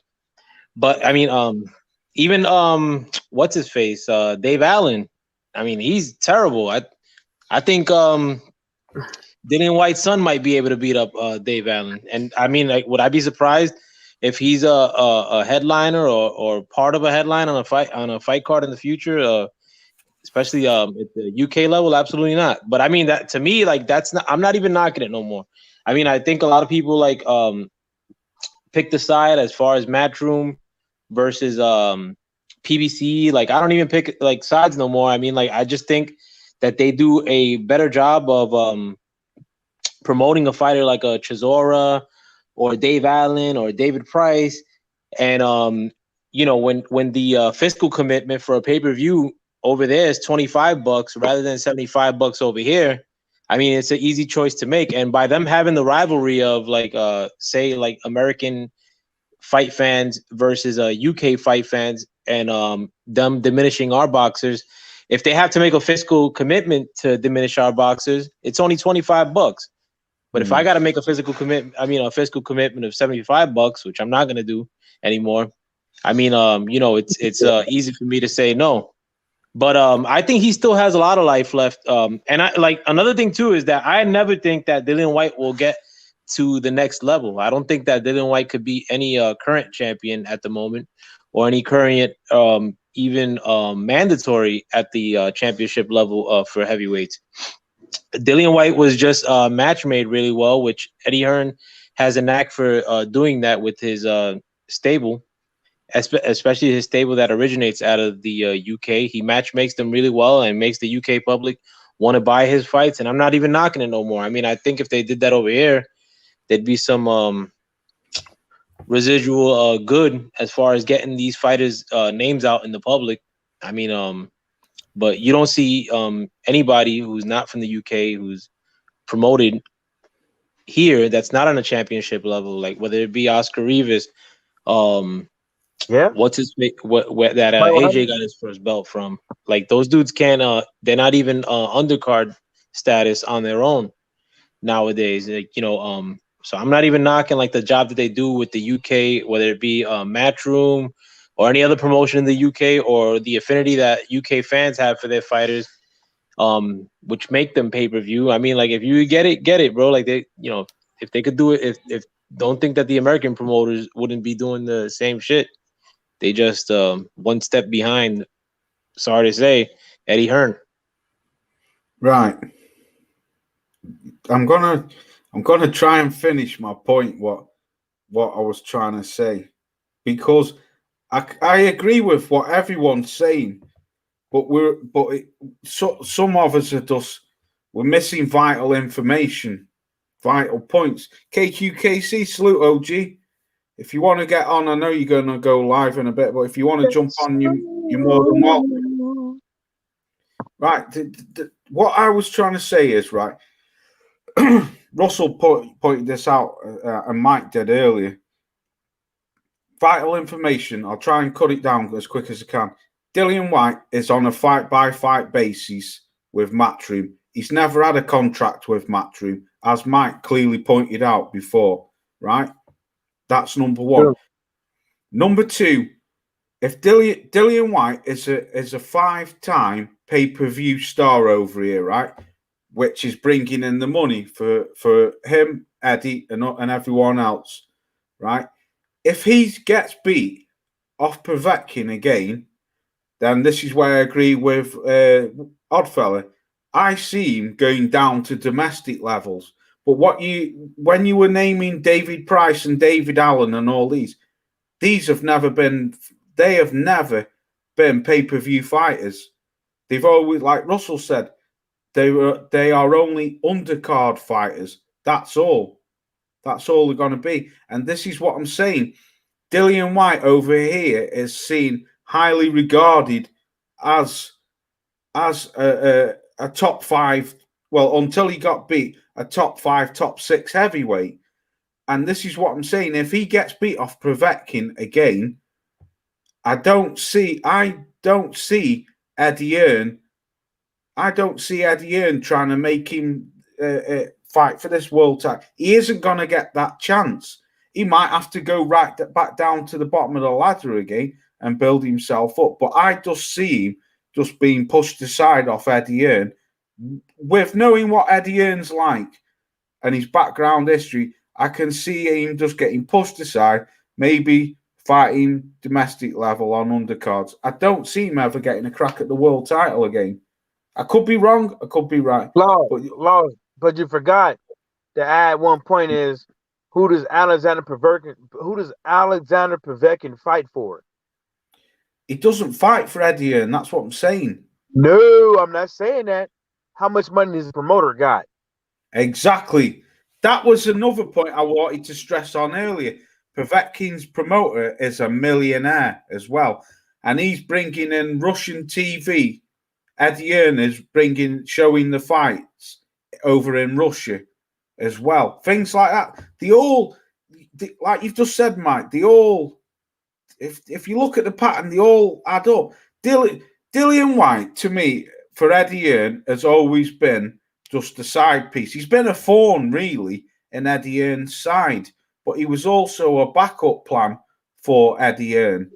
Speaker 7: But I mean, even what's his face, Dave Allen. I mean, he's terrible. I think Dillian Whyte's son might be able to beat up Dave Allen. And I mean, like, would I be surprised if he's a headliner or part of a headline on a fight card in the future? Especially at the UK level, absolutely not. But I mean, that to me, like, I'm not even knocking it no more. I mean, I think a lot of people like pick the side as far as Matchroom versus PBC. Like, I don't even pick like sides no more. I mean, like, I just think that they do a better job of promoting a fighter like a Chisora or Dave Allen or David Price. And when the fiscal commitment for a pay-per-view over there is $25 rather than $75 over here, I mean, it's an easy choice to make. And by them having the rivalry of like say like American fight fans versus UK fight fans, and them diminishing our boxers, if they have to make a fiscal commitment to diminish our boxers, it's only $25. But if I got to make a fiscal commitment of $75, which I'm not going to do anymore, I mean, it's easy for me to say no. But I think he still has a lot of life left. And I like another thing too is that I never think that Dillian Whyte will get to the next level. I don't think that Dillian Whyte could beat any current champion at the moment, or any current even mandatory at the championship level for heavyweights. Dillian Whyte was just match made really well, which Eddie Hearn has a knack for doing that with his stable, especially his stable that originates out of the UK. He match makes them really well and makes the UK public want to buy his fights. And I'm not even knocking it no more. I mean, I think if they did that over here, there'd be some residual good as far as getting these fighters' names out in the public. I mean, but you don't see anybody who's not from the UK who's promoted here that's not on a championship level, like whether it be Oscar Rivas, what's his what that AJ got his first belt from. Like, those dudes can't they're not even undercard status on their own nowadays. Like, so I'm not even knocking like the job that they do with the UK, whether it be Matchroom or any other promotion in the UK, or the affinity that UK fans have for their fighters, which make them pay-per-view. I mean, like, if you get it, bro. Like, they, if they could do it, if don't think that the American promoters wouldn't be doing the same shit. They just one step behind, sorry to say, Eddie Hearn.
Speaker 2: Right. I'm gonna I'm going to try and finish my point. What I was trying to say, because I agree with what everyone's saying, but some of us are just we're missing vital information, vital points. KQKC, salute OG. If you want to get on, I know you're going to go live in a bit, but if you want to jump on, you're more than welcome. Right. What I was trying to say is, right, Russell pointed this out, and Mike did earlier. Vital information. I'll try and cut it down as quick as I can. Dillian Whyte is on a fight-by-fight basis with Matchroom. He's never had a contract with Matchroom, as Mike clearly pointed out before, right? That's number one. Sure. Number two, if Dillian Whyte is a 5-time pay-per-view star over here, right, which is bringing in the money for him, Eddie, and everyone else, right? If he gets beat off Povetkin again, then this is where I agree with Oddfella. I see him going down to domestic levels. But when you were naming David Price and David Allen and all these have never been pay-per-view fighters. They've always, like Russell said, they are only undercard fighters. That's all. That's all they're going to be. And this is what I'm saying. Dillian Whyte over here is seen highly regarded as a top 5. Well, until he got beat, a top 5, top 6 heavyweight. And this is what I'm saying. If he gets beat off Povetkin again, I don't see Eddie Hearn. I don't see Eddie Hearn trying to make him fight for this world title. He isn't going to get that chance. He might have to go right back down to the bottom of the ladder again and build himself up. But I just see him just being pushed aside off Eddie Hearn. With knowing what Eddie Hearn's like and his background history, I can see him just getting pushed aside, maybe fighting domestic level on undercards. I don't see him ever getting a crack at the world title again. I could be wrong. I could be right.
Speaker 8: But you forgot to add one point is who does Alexander Povetkin fight for?
Speaker 2: He doesn't fight for Eddie Hearn. That's what I'm saying.
Speaker 8: No, I'm not saying that. How much money does the promoter got?
Speaker 2: Exactly. That was another point I wanted to stress on earlier. Povetkin's promoter is a millionaire as well. And he's bringing in Russian TV. Eddie Hearn is showing the fights over in Russia as well. Things like that. Like you've just said, Mike, if you look at the pattern, they all add up. Dillian Whyte, to me, for Eddie Hearn, has always been just a side piece. He's been a thorn, really, in Eddie Hearn's side, but he was also a backup plan for Eddie Hearn.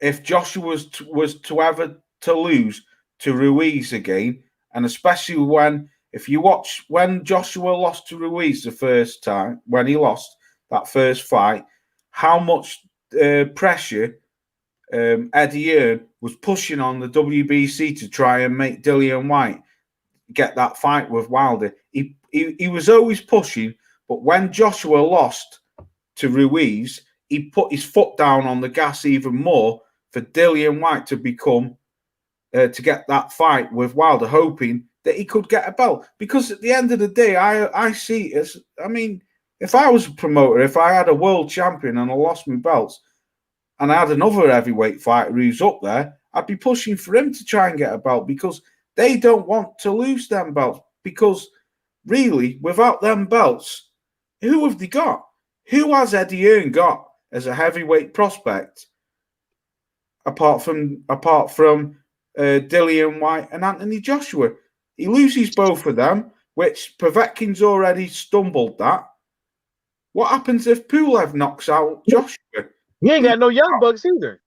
Speaker 2: If Joshua was to ever to lose to Ruiz again, and especially when Joshua lost to Ruiz the first time, when he lost that first fight, how much pressure Eddie Hearn was pushing on the WBC to try and make Dillian Whyte get that fight with Wilder. He was always pushing, but when Joshua lost to Ruiz, he put his foot down on the gas even more for Dillian Whyte to become to get that fight with Wilder, hoping that he could get a belt. Because at the end of the day, I see it as, I mean, if I was a promoter, if I had a world champion and I lost my belts, and I had another heavyweight fighter who's up there, I'd be pushing for him to try and get a belt because they don't want to lose them belts. Because really, without them belts, who have they got? Who has Eddie Hearn got as a heavyweight prospect apart from Dillian Whyte and Anthony Joshua? He loses both of them, which Povetkin's already stumbled that. What happens if Pulev knocks out Joshua?
Speaker 8: He ain't got no young bucks either.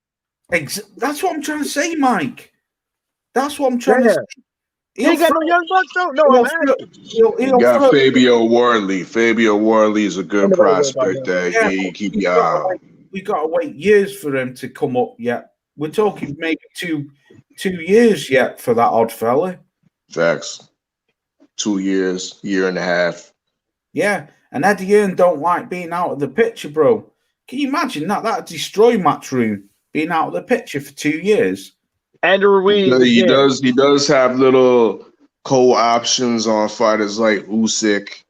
Speaker 2: That's what I'm trying to say, Mike. That's what I'm trying to say.
Speaker 8: He ain't got no young bucks, though. No,
Speaker 5: he got Fabio Wardley. Fabio Wardley is a good prospect that
Speaker 2: we got to wait years for him to come up yet. We're talking maybe two years yet for that odd fella.
Speaker 5: Facts. 2 years, year and a half.
Speaker 2: Yeah, and Eddie Hearn don't like being out of the picture, bro. Can you imagine that? That'd destroy Matchroom, being out of the picture for 2 years.
Speaker 8: Andrew Ruiz
Speaker 5: He
Speaker 8: again.
Speaker 5: does have little co-options on fighters like Usyk,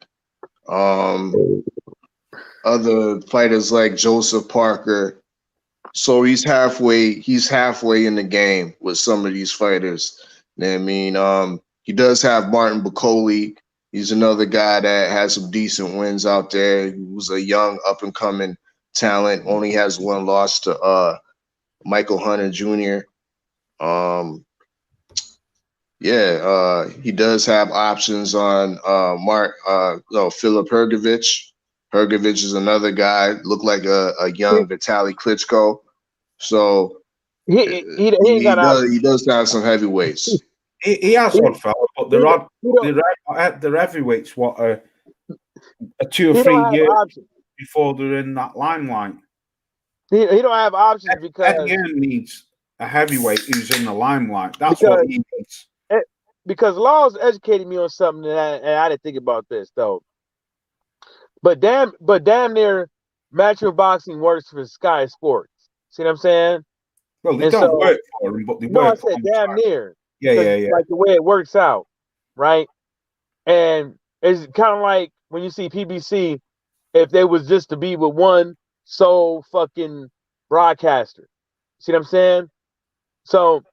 Speaker 5: other fighters like Joseph Parker. So he's halfway in the game with some of these fighters. You know what I mean? He does have Martin Bacoli. He's another guy that has some decent wins out there. He was a young up-and-coming talent, only has one loss to Michael Hunter Jr. He does have options on Philip Hrgovic. Hrgovic is another guy, looked like a young Vitaly Klitschko. So
Speaker 8: He ain't got
Speaker 5: he does have some heavyweights.
Speaker 2: He has one fella, but the heavyweights, what, a 2 or 3 years before they're in that limelight.
Speaker 8: He don't have options because
Speaker 2: Eddie Hearn needs a heavyweight who's in the limelight. That's what he needs.
Speaker 8: Because Laws educated me on something, and I didn't think about this though. But damn near Matchroom Boxing works for Sky Sports. See what I'm saying?
Speaker 2: Well, they don't work for him, but they work.
Speaker 8: I said damn near.
Speaker 2: Yeah.
Speaker 8: Like the way it works out, right? And it's kind of like when you see PBC, if they was just to be with one sole fucking broadcaster. See what I'm saying? So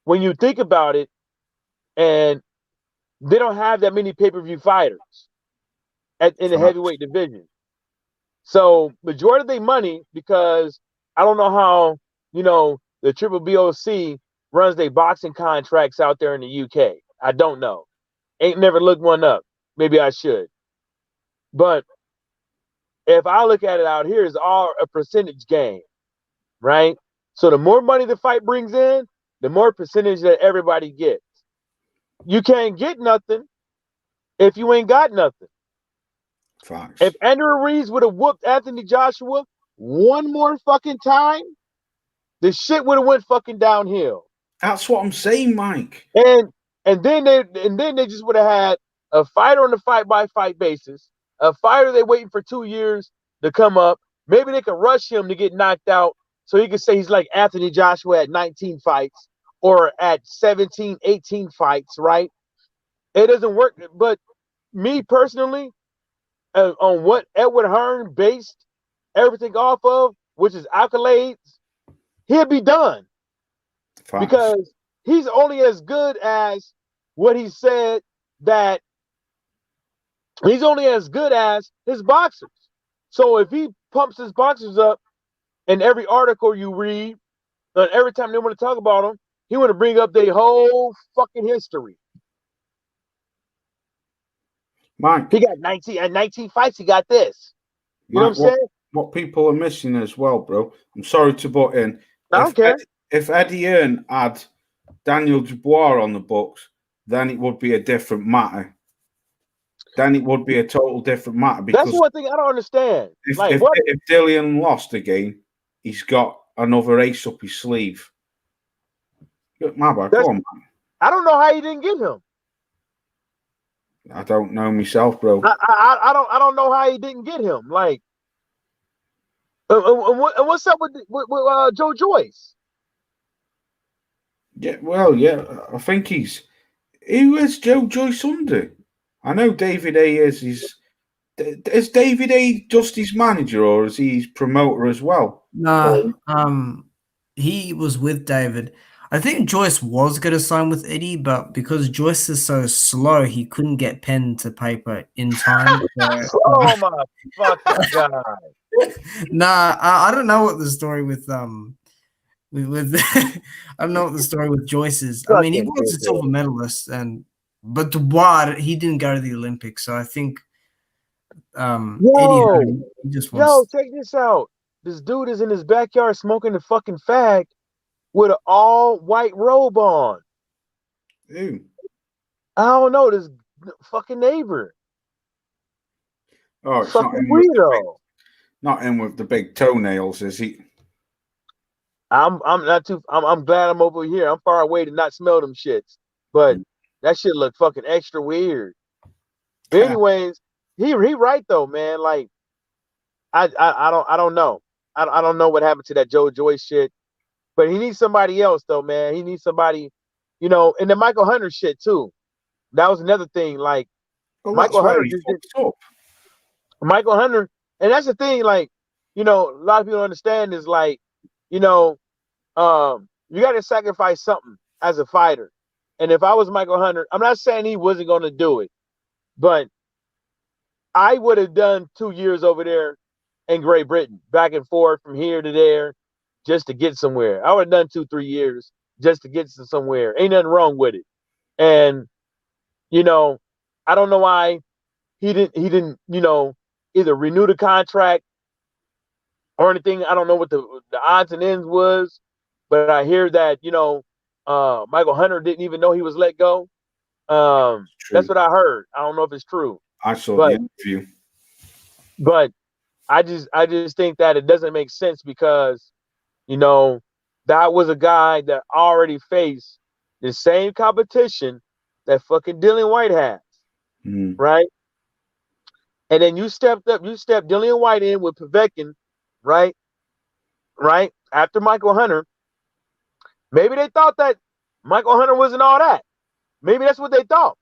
Speaker 8: when you think about it, and they don't have that many pay-per-view fighters in the heavyweight division. So majority of their money, because I don't know how, the Triple BOC runs their boxing contracts out there in the UK. I don't know. Ain't never looked one up. Maybe I should. But if I look at it out here, it's all a percentage game, right? So the more money the fight brings in, the more percentage that everybody gets. You can't get nothing if you ain't got nothing.
Speaker 2: Facts.
Speaker 8: If Andrew Ruiz would have whooped Anthony Joshua one more fucking time, the shit would have went fucking downhill.
Speaker 2: That's what I'm saying, Mike.
Speaker 8: And then they just would have had a fighter on the fight by fight basis, a fighter they waiting for 2 years to come up. Maybe they could rush him to get knocked out so he could say he's like Anthony Joshua at 19 fights or at 17, 18 fights, right? It doesn't work. But me personally, on what Edward Hearn based everything off of, which is accolades, he'll be done.
Speaker 2: Facts.
Speaker 8: Because he's only as good as what he said, that he's only as good as his boxers. So if he pumps his boxers up in every article you read, and every time they want to talk about him, he want to bring up their whole fucking history.
Speaker 2: Mike,
Speaker 8: he got 19 fights. He got this. You know what I'm saying?
Speaker 2: What people are missing as well, bro. I'm sorry to butt in.
Speaker 8: I don't care.
Speaker 2: If Eddie Hearn had Daniel Dubois on the books, then it would be a different matter. Then it would be a total different matter. Because
Speaker 8: that's one thing I don't understand.
Speaker 2: If Dillian lost again, he's got another ace up his sleeve. My bad. Go on, man.
Speaker 8: I don't know how he didn't get him.
Speaker 2: I don't know myself, bro.
Speaker 8: I don't know how he didn't get him. Like, and what's up with Joe Joyce?
Speaker 2: Yeah, well, yeah, I think who is Joe Joyce under? I know David A is David A just his manager, or is he his promoter as well?
Speaker 6: No, he was with David. I think Joyce was going to sign with Eddie, but because Joyce is so slow, he couldn't get pen to paper in time.
Speaker 8: Oh my fucking god!
Speaker 6: Nah, I don't know what the story with I don't know what the story with Joyce is. I mean, he was a silver medalist, but Dubois, he didn't go to the Olympics, so I think Eddie just wants.
Speaker 8: Check this out. This dude is in his backyard smoking the fucking fag with an all-white robe on.
Speaker 2: Ew.
Speaker 8: I don't know, this fucking neighbor.
Speaker 2: Oh, it's
Speaker 8: fucking weirdo.
Speaker 2: Not in with the big toenails, is he?
Speaker 8: I'm glad I'm over here. I'm far away to not smell them shits. But that shit look fucking extra weird. But anyways, he right though, man. Like I don't know. I don't know what happened to that Joe Joyce shit, but he needs somebody else though, man. He needs somebody, and the Michael Hunter shit too. That was another thing. Like
Speaker 2: Well, that's
Speaker 8: Michael
Speaker 2: where
Speaker 8: Hunter
Speaker 2: he
Speaker 8: just
Speaker 2: fucked up.
Speaker 8: Michael Hunter, and that's the thing. Like a lot of people don't understand is like, you got to sacrifice something as a fighter. And if I was Michael Hunter, I'm not saying he wasn't going to do it, but I would have done 2 years over there in Great Britain, back and forth from here to there, just to get somewhere. I would have done 2-3 years just to get to somewhere. Ain't nothing wrong with it. And I don't know why he didn't either renew the contract or anything. I don't know what the odds and ends was, but I hear that Michael Hunter didn't even know he was let go. That's what I heard. I don't know if it's true.
Speaker 2: I saw the interview.
Speaker 8: But I just think that it doesn't make sense because that was a guy that already faced the same competition that fucking Dillian White has, right? And then you stepped Dillian White in with Povetkin, right? Right after Michael Hunter. Maybe they thought that Michael Hunter wasn't all that. Maybe that's what they thought.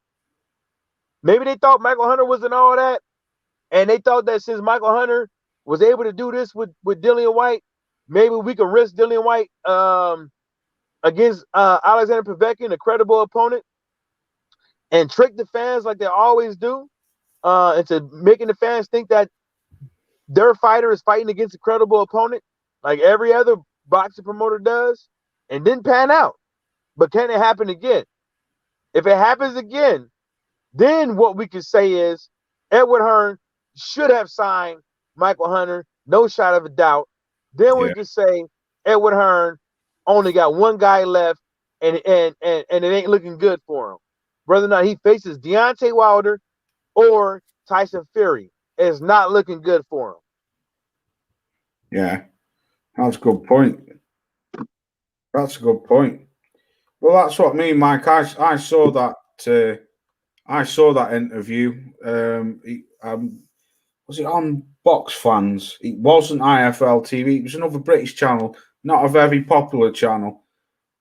Speaker 8: Maybe they thought Michael Hunter wasn't all that, and they thought that since Michael Hunter was able to do this with Dillian White, maybe we could risk Dillian White against Alexander Povetkin, a credible opponent, and trick the fans like they always do, into making the fans think that their fighter is fighting against a credible opponent, like every other boxing promoter does, and didn't pan out. But can it happen again? If it happens again, then what we can say is Edward Hearn should have signed Michael Hunter, no shot of a doubt. Then we can say Edward Hearn only got one guy left, and it ain't looking good for him. Whether or not he faces Deontay Wilder or Tyson Fury, it's not looking good for him.
Speaker 2: Yeah, that's a good point. That's a good point. Well, that's what me and Mike. I saw that. I saw that interview. Was it on Box Fans? It wasn't IFL TV. It was another British channel, not a very popular channel.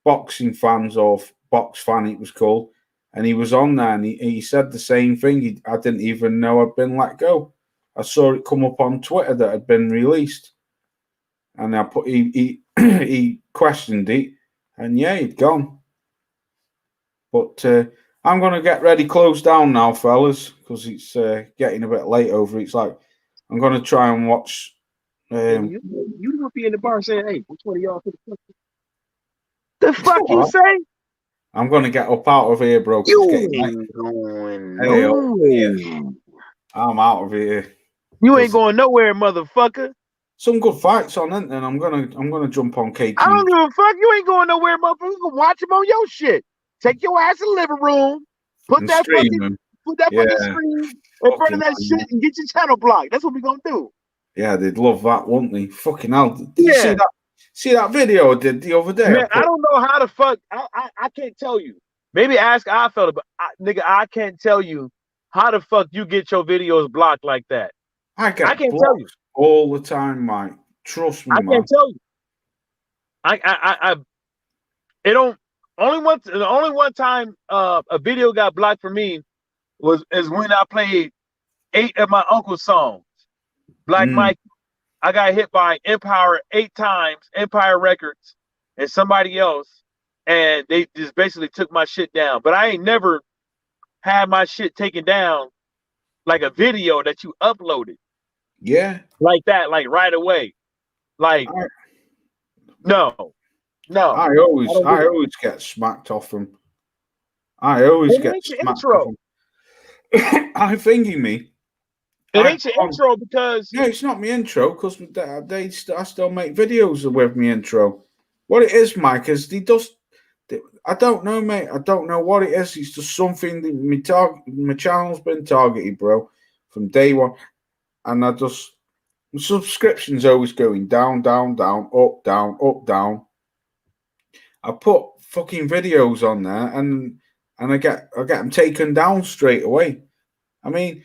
Speaker 2: Boxing Fans or Box Fan, it was called. And he was on there, and he said the same thing. I didn't even know I'd been let go. I saw it come up on Twitter that had been released, and he questioned it, and he'd gone. But I'm going to get ready, close down now, fellas, because it's getting a bit late over. It's like I'm going to try and watch.
Speaker 8: You don't be in the bar saying, "Hey, which one of y'all for the fuck you say?"
Speaker 2: I'm going to get up out of here, bro.
Speaker 8: You ain't going
Speaker 2: nowhere. I'm out of here.
Speaker 8: You ain't going nowhere, motherfucker.
Speaker 2: Some good fights on, and I'm gonna jump on KT.
Speaker 8: I don't give a fuck. You ain't going nowhere, motherfucker. You can watch them on your shit. Take your ass in the living room. Put that fucking screen in front of that shit and get your channel blocked. That's what we gonna do.
Speaker 2: Yeah, they'd love that, wouldn't they? Fucking hell. Did you see that video I did the other day?
Speaker 8: Man, I don't know how the fuck. I can't tell you. Maybe ask iFella, but nigga, I can't tell you how the fuck you get your videos blocked like that.
Speaker 2: I can't tell you all the time, Mike. Trust me,
Speaker 8: I can't tell you. It don't. The only one time a video got blocked for me is when I played 8 of my uncle's songs. Black Mike, I got hit by Empire 8 times, Empire Records, and somebody else, and they just basically took my shit down. But I ain't never had my shit taken down like a video that you uploaded.
Speaker 2: Yeah.
Speaker 8: Like that, like right away. Like no.
Speaker 2: I always get smacked off them. I always get smacked off them. I thinking me.
Speaker 8: It ain't your intro because
Speaker 2: it's not my intro because I still make videos with my intro. What it is, Mike, is I don't know, mate. I don't know what it is. It's just something that my channel's been targeted, bro, from day one. And my subscription's always going down, down, down, up, down, up, down. I put fucking videos on there and I get them taken down straight away. I mean,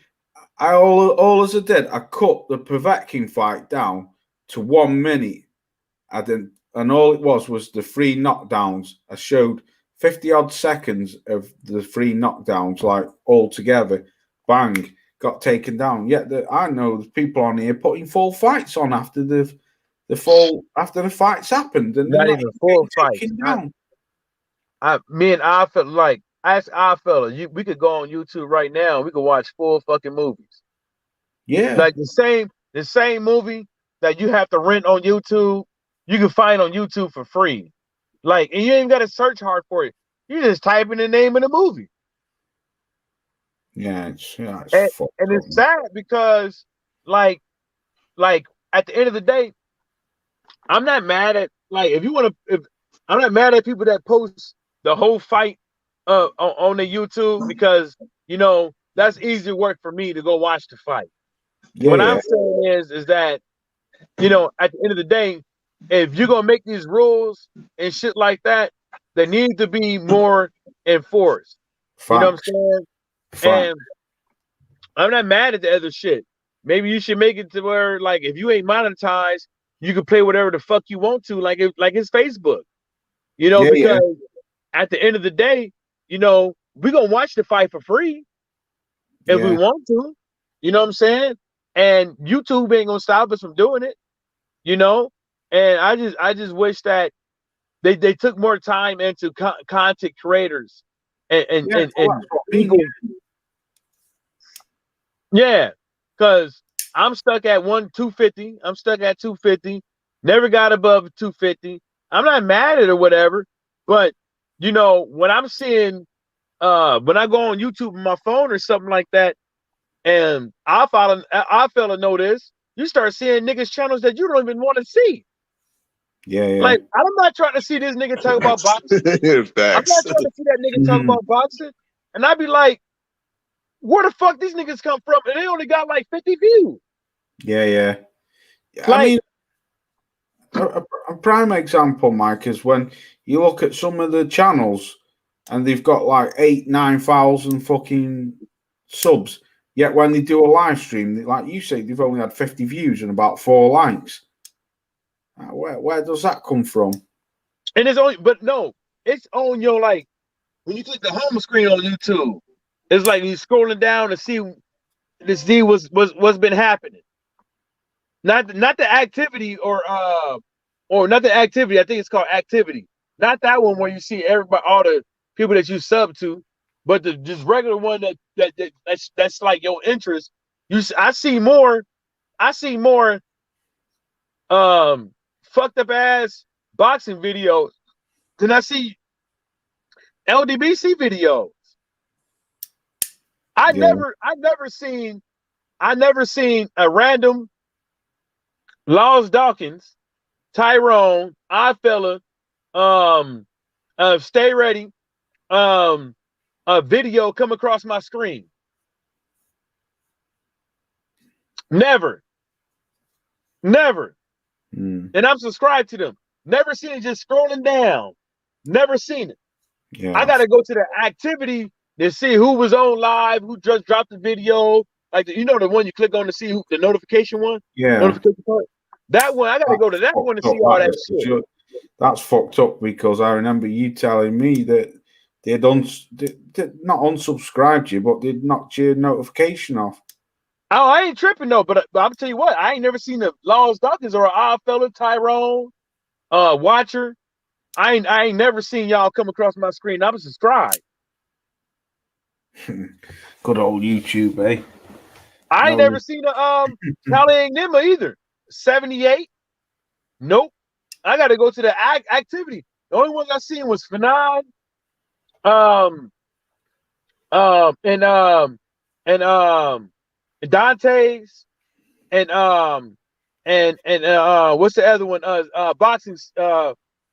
Speaker 2: all as I did, I cut the Povetkin fight down to 1 minute. I didn't, and all it was the 3 knockdowns. I showed 50 odd seconds of the 3 knockdowns, like all together. Bang, got taken down. Yet I know there's people on here putting full fights on after the fights happened, and
Speaker 8: Not even full fights. Me and I felt like, ask our fella, we could go on YouTube right now. We could watch full fucking movies.
Speaker 2: Yeah,
Speaker 8: like the same movie that you have to rent on YouTube, you can find on YouTube for free. Like, and you ain't got to search hard for it. You just type in the name of the movie.
Speaker 2: Yeah, and
Speaker 8: it's sad because, like at the end of the day, I'm not mad at, like, I'm not mad at people that post the whole fight on the YouTube, because that's easy work for me to go watch the fight.
Speaker 2: Yeah,
Speaker 8: what I'm saying is that at the end of the day, if you're gonna make these rules and shit like that, they need to be more enforced.
Speaker 2: Facts.
Speaker 8: You know what I'm saying?
Speaker 2: Facts.
Speaker 8: And I'm not mad at the other shit. Maybe you should make it to where, like, if you ain't monetized, you can play whatever the fuck you want to, like it's Facebook. Because at the end of the day, we're gonna watch the fight for free if we want to. You know what I'm saying? And YouTube ain't gonna stop us from doing it. And I just wish that they took more time into content creators and people. Yeah, because I'm stuck at 250. I'm stuck at 250. Never got above 250. I'm not mad at it or whatever, but when I'm seeing when I go on YouTube on my phone or something like that, and I fella know this, you start seeing niggas channels that you don't even want to see.
Speaker 2: Yeah.
Speaker 8: Like, I'm not trying to see this nigga talk about boxing. I'm not trying to see that nigga talk about boxing. And I'd be like, where the fuck these niggas come from? And they only got like 50 views.
Speaker 2: Yeah.
Speaker 8: Like,
Speaker 2: I mean, a prime example, Mike, is when you look at some of the channels and they've got like 8,000-9,000 fucking subs. Yet when they do a live stream, like you say, they've only had 50 views and about 4 likes. Where does that come from?
Speaker 8: And it's on your, like, when you click the home screen on YouTube, it's like you're scrolling down to see what's been happening. Not the activity or not the activity. I think it's called activity. Not that one where you see everybody, all the people that you sub to, but the just regular one that's like your interest. I see more fucked up ass boxing videos than I see LDBC videos. I never seen a random Laws Dawkins, Tyrone, Oddfella, Stay Ready, a video come across my screen. Never. And I'm subscribed to them. Never seen it, just scrolling down. Never seen it.
Speaker 2: Yeah.
Speaker 8: I gotta go to the activity to see who was on live, who just dropped the video. Like the one you click on to see the notification one.
Speaker 2: Yeah.
Speaker 8: Notification part. That one, I gotta go to that one to see all that shit.
Speaker 2: That's fucked up, because I remember you telling me that they'd not unsubscribed you, but they'd knocked your notification off.
Speaker 8: Oh, I ain't tripping though, but I'll tell you what, I ain't never seen the Laws Dawkins or Oddfella, Tyrone, Watcher. I ain't never seen y'all come across my screen. I was subscribed.
Speaker 2: Good old YouTube, eh?
Speaker 8: I ain't never seen a Tally Enigma either. 78. Nope. I got to go to the activity. The only ones I seen was Fanon, and Dante's, and what's the other one? The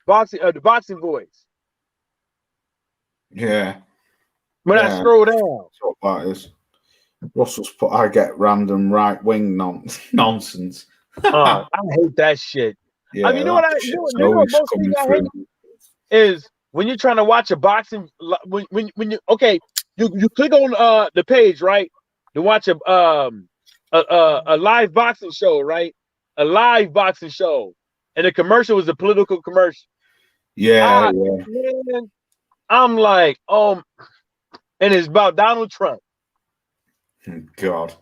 Speaker 8: Boxing Voice.
Speaker 2: Yeah.
Speaker 8: When I scroll down.
Speaker 2: That's what that is. Russell's put, I get random right-wing nonsense.
Speaker 8: I hate that shit.
Speaker 2: Yeah,
Speaker 8: I mean, you know what most things I hate is when you're trying to watch a boxing, when you click on the page, right? to watch a live boxing show, right? A live boxing show, and the commercial was a political commercial.
Speaker 2: Yeah,
Speaker 8: Man, I'm like, and it's about Donald Trump.
Speaker 2: God,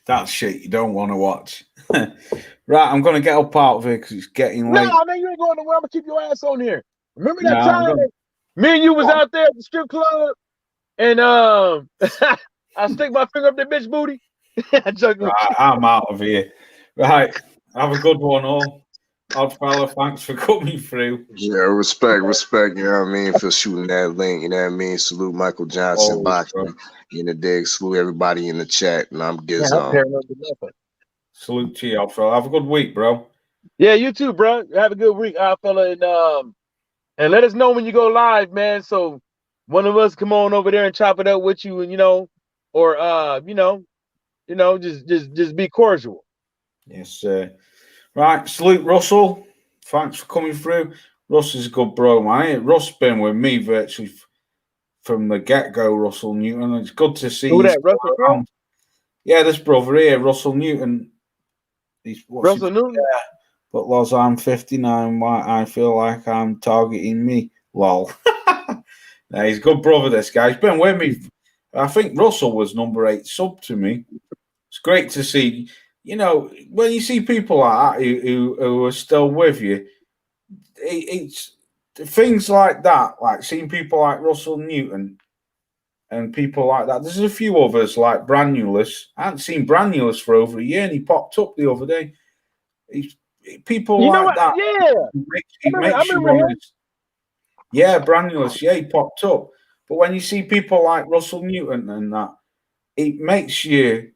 Speaker 2: that's shit you don't want to watch. Right, I'm gonna get up out of here because it's getting late.
Speaker 8: No, man, you ain't going nowhere. I'm gonna keep your ass on here. Remember that
Speaker 2: No,
Speaker 8: time me and you was out there at the strip club, and I stick my finger up that bitch booty.
Speaker 2: Right, I'm out of here. Right, have a good one, all. Odd fella, thanks for coming through.
Speaker 5: Yeah, respect, you know what I mean, for shooting that link, you know what I mean? Salute Michael Johnson, boxing, in the dig, salute everybody in the chat, and I'm Gizon.
Speaker 2: Salute to you, odd fella. Have a good week, bro.
Speaker 8: Yeah, you too, bro. Have a good week, odd fella, and let us know when you go live, man. So one of us come on over there and chop it up with you, and or just be cordial.
Speaker 2: Yes, sir. Right, salute Russell. Thanks for coming through. Russ is a good bro, man. Russ been with me virtually from the get-go, Russell Newton. It's good to see you around. Yeah, this brother here, Russell Newton.
Speaker 8: Russell Newton?
Speaker 2: Yeah. But Loz, I'm 59. Why I feel like I'm targeting me. Lol. Nah, he's a good brother, this guy. He's been with me. I think Russell was number 8 sub to me. It's great to see. When you see people like that who are still with you, it's things like that, like seeing people like Russell Newton and people like that. There's a few others like Branulus. I haven't seen Branulus for over a year, and he popped up the other day. People like that.
Speaker 8: Yeah.
Speaker 2: It makes you want to. Yeah, Branulus. Yeah, he popped up. But when you see people like Russell Newton and that, it makes you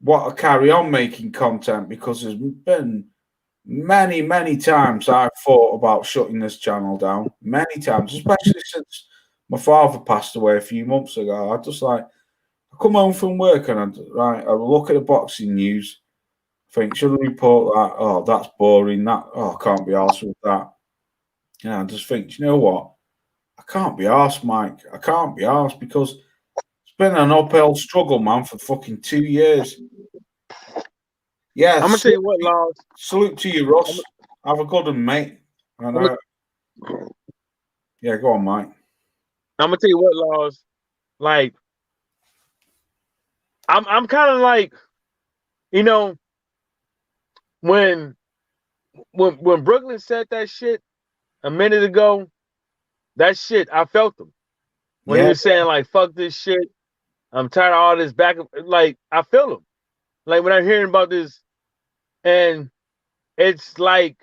Speaker 2: want to carry on making content, because there's been many, many times I've thought about shutting this channel down. Many times, especially since my father passed away a few months ago. I come home from work and I look at the boxing news, think, should I report that? Oh, that's boring. I can't be arsed with that. I just think, you know what? I can't be arsed, Mike. I can't be arsed, because it's been an uphill struggle, man, for fucking 2 years. Yeah,
Speaker 8: I'm gonna tell you what, Laws.
Speaker 2: Salute to you, Ross. Have a good one, mate. Yeah, go on, Mike.
Speaker 8: I'm gonna tell you what, Laws. Like, I'm kind of like, when Brooklyn said that shit a minute ago, that shit, I felt him. When he was saying, like, fuck this shit, I'm tired of all this back. Like, I feel him. Like, when I'm hearing about this, and it's like,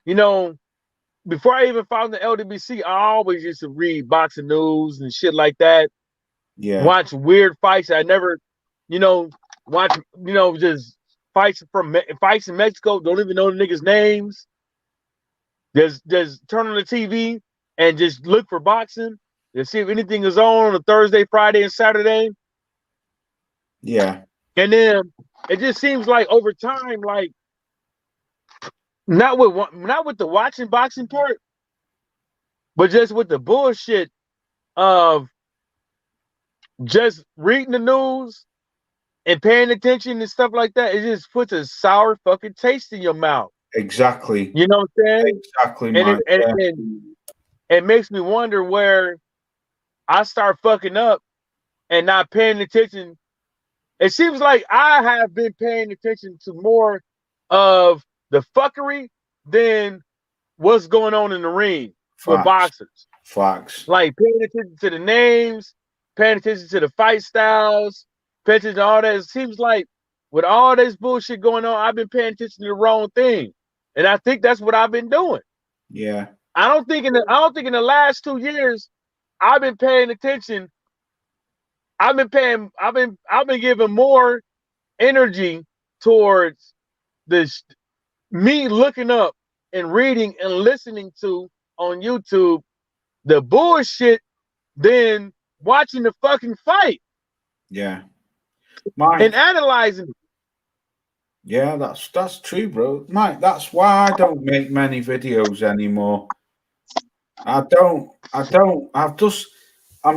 Speaker 8: before I even found the LWC, I always used to read boxing news and shit like that.
Speaker 2: Yeah.
Speaker 8: Watch weird fights. I never, watch, just fights in Mexico. Don't even know the niggas' names. Just turn on the TV and just look for boxing and see if anything is on a Thursday, Friday, and Saturday.
Speaker 2: Yeah.
Speaker 8: And then it just seems like over time, like, not with the watching boxing part, but just with the bullshit of just reading the news and paying attention and stuff like that. It just puts a sour fucking taste in your mouth.
Speaker 2: Exactly.
Speaker 8: You know what I'm saying?
Speaker 2: Exactly,
Speaker 8: and
Speaker 2: Mike.
Speaker 8: it makes me wonder where I start fucking up and not paying attention. It seems like I have been paying attention to more of the fuckery than what's going on in the ring for boxers.
Speaker 2: Facts.
Speaker 8: Like paying attention to the names, paying attention to the fight styles, paying attention to all that. It seems like with all this bullshit going on, I've been paying attention to the wrong thing. And I think that's what I've been doing.
Speaker 2: Yeah.
Speaker 8: I don't think in the last 2 years I've been paying attention. I've been giving more energy towards this, me looking up and reading and listening to on YouTube the bullshit than watching the fucking fight.
Speaker 2: Yeah.
Speaker 8: And analyzing it.
Speaker 2: Yeah, that's true, bro. Mike, that's why I don't make many videos anymore. I'm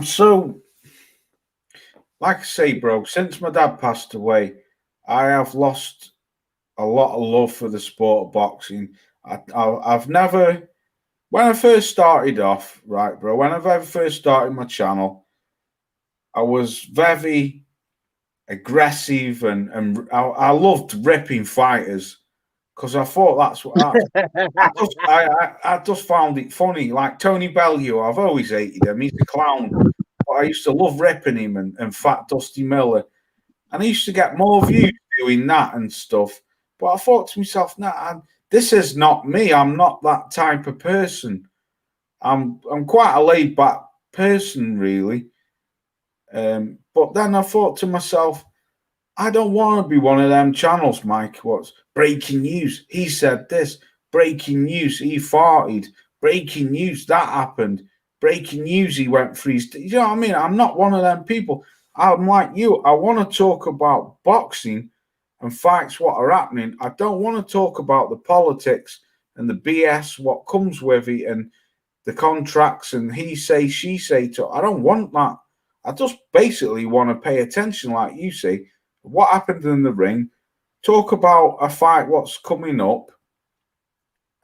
Speaker 2: so like I say, bro, since my dad passed away, I have lost a lot of love for the sport of boxing. I've never, when I first started off, right, bro, when I first started my channel, I was very aggressive and I loved ripping fighters because I thought that's what I just found it funny. Like Tony Bellew, I've always hated him. He's a clown. But I used to love ripping him and Fat Dusty Miller. And I used to get more views doing that and stuff. But I thought to myself, nah, this is not me. I'm not that type of person. I'm quite a laid back person, really. But then I thought to myself, I don't want to be one of them channels, Mike. What's breaking news? He said this. Breaking news. He farted. Breaking news. That happened. Breaking news. He went freeze. You know what I mean? I'm not one of them people. I'm like you. I want to talk about boxing and fights, what are happening. I don't want to talk about the politics and the BS, what comes with it, and the contracts and he say, she say. I don't want that. I just basically want to pay attention, like you say, what happened in the ring, talk about a fight, what's coming up,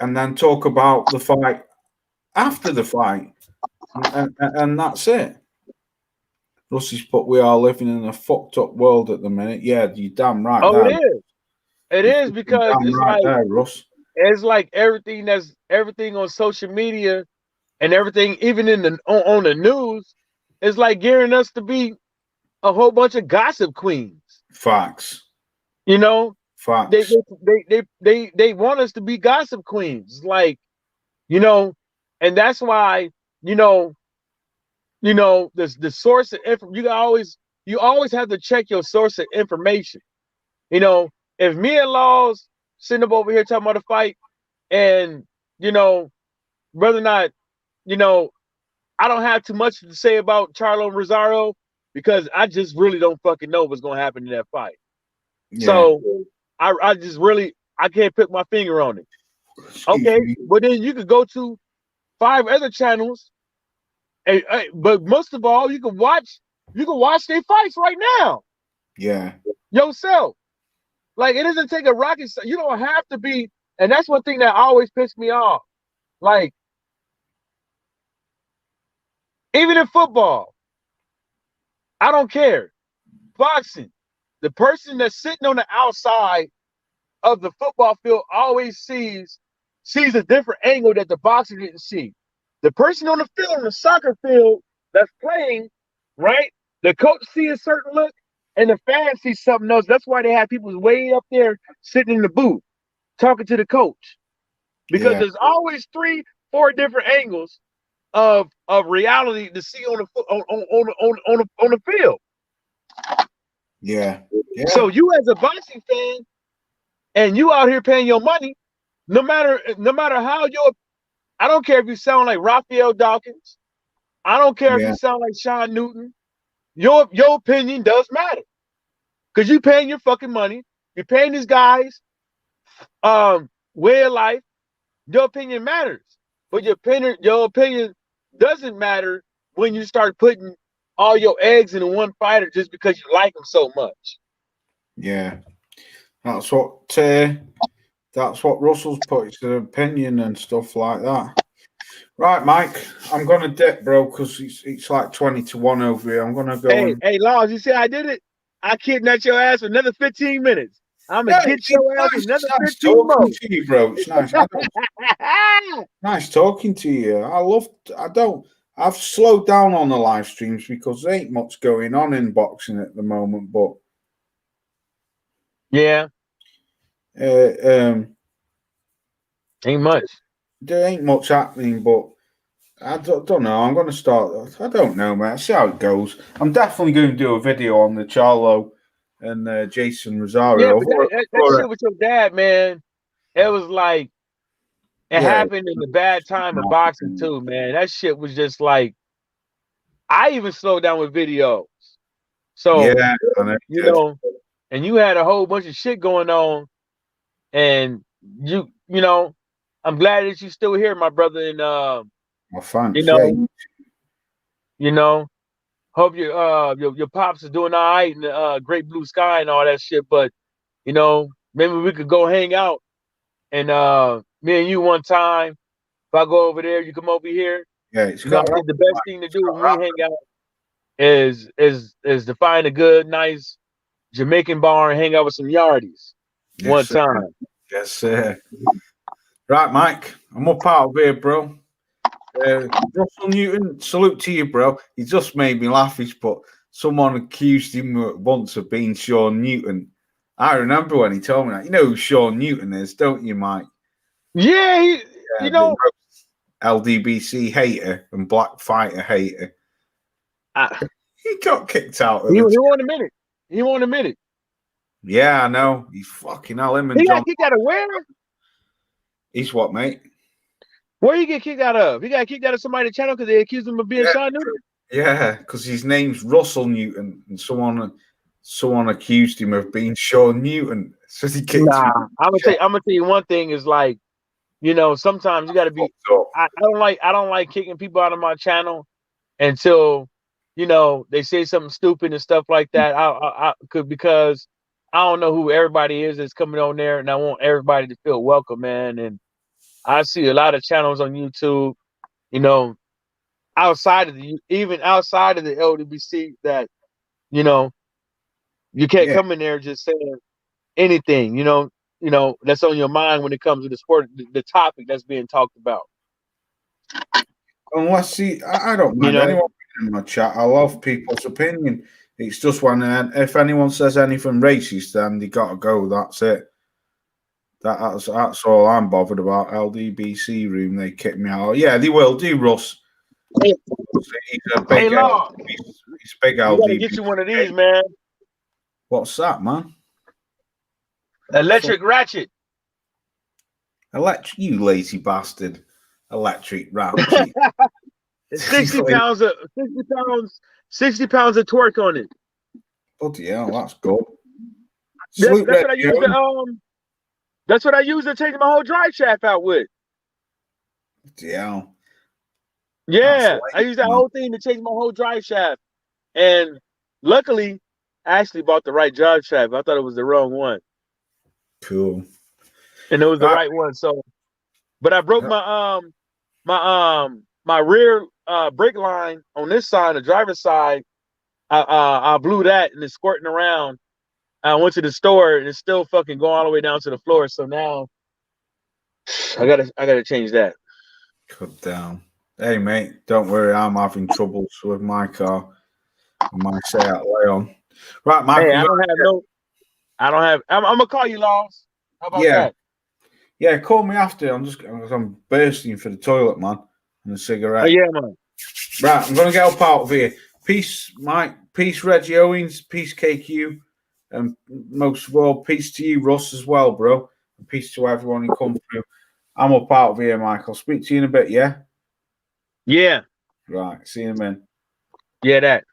Speaker 2: and then talk about the fight after the fight. And that's it. Rusty's put, we are living in a fucked up world at the minute. Yeah, you're damn right.
Speaker 8: Oh,
Speaker 2: there.
Speaker 8: it is. It is because
Speaker 2: Damn
Speaker 8: it's
Speaker 2: right
Speaker 8: like
Speaker 2: there, Russ.
Speaker 8: it's like everything on social media and everything, even in the on the news, is like gearing us to be a whole bunch of gossip queens.
Speaker 2: Facts.
Speaker 8: You know,
Speaker 2: Facts.
Speaker 8: they want us to be gossip queens, like, you know, and that's why, you know, the source of information. You always have to check your source of information. You know, if me and Laws sitting up over here talking about a fight, and you know, whether or not, you know, I don't have too much to say about Charlo Rosario because I just really don't fucking know what's gonna happen in that fight.
Speaker 2: Yeah.
Speaker 8: So I just really, I can't put my finger on it. Okay, but then you could go to 5 other channels, but most of all, you can watch their fights right now.
Speaker 2: Yeah.
Speaker 8: Yourself. Like, it doesn't take a rocket. You don't have to be, and that's one thing that always pissed me off. Like, even in football, I don't care. Boxing, the person that's sitting on the outside of the football field always sees a different angle that the boxer didn't see. The person on the field, on the soccer field that's playing, right? The coach sees a certain look and the fans see something else. That's why they have people way up there sitting in the booth talking to the coach. Because there's always 3-4 different angles of reality to see on the field.
Speaker 2: Yeah.
Speaker 8: So you as a boxing fan, and you out here paying your money, no matter how I don't care if you sound like Raphael Dawkins, I don't care if you sound like Sean Newton, your opinion does matter. Because you paying your fucking money, you're paying these guys way of life, your opinion matters. But your opinion doesn't matter when you start putting all your eggs in one fighter just because you like him so much.
Speaker 2: Yeah. That's what Russell's put, his opinion and stuff like that. Right, Mike, I'm going to dip, bro, because it's like 20-1 over here. I'm going to go.
Speaker 8: Hey, Laws, you see I did it? I kidnapped your ass for another 15 minutes. I'm going to get your ass another 15 more.
Speaker 2: Talking to you, bro. It's nice. Nice talking to you. I've slowed down on the live streams because there ain't much going on in boxing at the moment, but
Speaker 8: yeah.
Speaker 2: Ain't
Speaker 8: much.
Speaker 2: There ain't much happening, but I don't know. I'm going to start. I don't know, man. See how it goes. I'm definitely going to do a video on the Charlo and Jason Rosario.
Speaker 8: Yeah, but that shit with your dad, man, it was like it happened in the bad time of boxing too, man. That shit was just like, I even slowed down with videos. So you know, and you had a whole bunch of shit going on, and you know, I'm glad that you're still here, my brother. And
Speaker 2: thanks.
Speaker 8: you know, Hope your pops is doing all right in the great blue sky and all that shit. But you know, maybe we could go hang out and me and you one time. If I go over there, you come over here.
Speaker 2: Yeah, it's
Speaker 8: You know, I
Speaker 2: got
Speaker 8: think the best thing to do when we hang out is to find a good, nice Jamaican bar and hang out with some yardies one
Speaker 2: Yes, sir.
Speaker 8: time.
Speaker 2: Yes, sir. Right, Mike. I'm up out of here, bro. Russell Newton, salute to you, bro. He just made me laugh. He's put someone accused him once of being Sean Newton. I remember when he told me that. You know who Sean Newton is, don't you, Mike?
Speaker 8: Yeah, you know,
Speaker 2: LDBC hater and black fighter hater. He got kicked out.
Speaker 8: He won't admit it. He won't admit it.
Speaker 2: Yeah, I know. He's fucking hell. Him and
Speaker 8: He
Speaker 2: John.
Speaker 8: got kicked out of where?
Speaker 2: He's what, mate?
Speaker 8: Where you get kicked out of? He got kicked out of somebody's channel because they accused him of being Sean Newton.
Speaker 2: Yeah, because his name's Russell Newton, and someone accused him of being Sean Newton. So he kicked him.
Speaker 8: I'm gonna tell you one thing is like, you know, sometimes you got to be. I don't like kicking people out of my channel until, you know, they say something stupid and stuff like that. Because I don't know who everybody is that's coming on there, and I want everybody to feel welcome, man. And I see a lot of channels on YouTube, you know, outside of the LDBC that, you know, you can't come in there just saying anything, you know, that's on your mind when it comes to the sport, the topic that's being talked about.
Speaker 2: Unless I don't mind anyone in my chat. I love people's opinion. It's just when if anyone says anything racist, then they gotta go. That's it. That's all I'm bothered about. LDBC room, they kick me out. Yeah, they will do, Russ. He's a big, he's big LDBC.
Speaker 8: We gotta get you one of these, man.
Speaker 2: What's that, man?
Speaker 8: Electric ratchet.
Speaker 2: Electric, you lazy bastard. Electric ratchet.
Speaker 8: 60 pounds of torque on it.
Speaker 2: Bloody hell, that's good.
Speaker 8: That's what I use to take my whole drive shaft out with.
Speaker 2: Yeah.
Speaker 8: Yeah, I use that whole thing to change my whole drive shaft. And luckily, I actually bought the right drive shaft. I thought it was the wrong one.
Speaker 2: Cool.
Speaker 8: And it was the right one. So, but I broke my rear brake line on this side, the driver's side. I blew that and it's squirting around. I went to the store and it's still fucking going all the way down to the floor. So now I gotta change that.
Speaker 2: Cut down. Hey mate, don't worry, I'm having troubles with my car. I might say out Leon. Right, Mike.
Speaker 8: Hey, I'm gonna call you, Laws. How about that?
Speaker 2: Yeah, call me after. I'm bursting for the toilet, man, and a cigarette.
Speaker 8: Oh, yeah, man.
Speaker 2: Right, I'm gonna get up out of here. Peace, Mike. Peace, Reggie Owens. Peace, KQ. And most of all, peace to you, Russ, as well, bro. And peace to everyone who come through. I'm up out of here, Mike. I'll speak to you in a bit, yeah?
Speaker 8: Yeah.
Speaker 2: Right. See you in a minute.
Speaker 8: Yeah, that.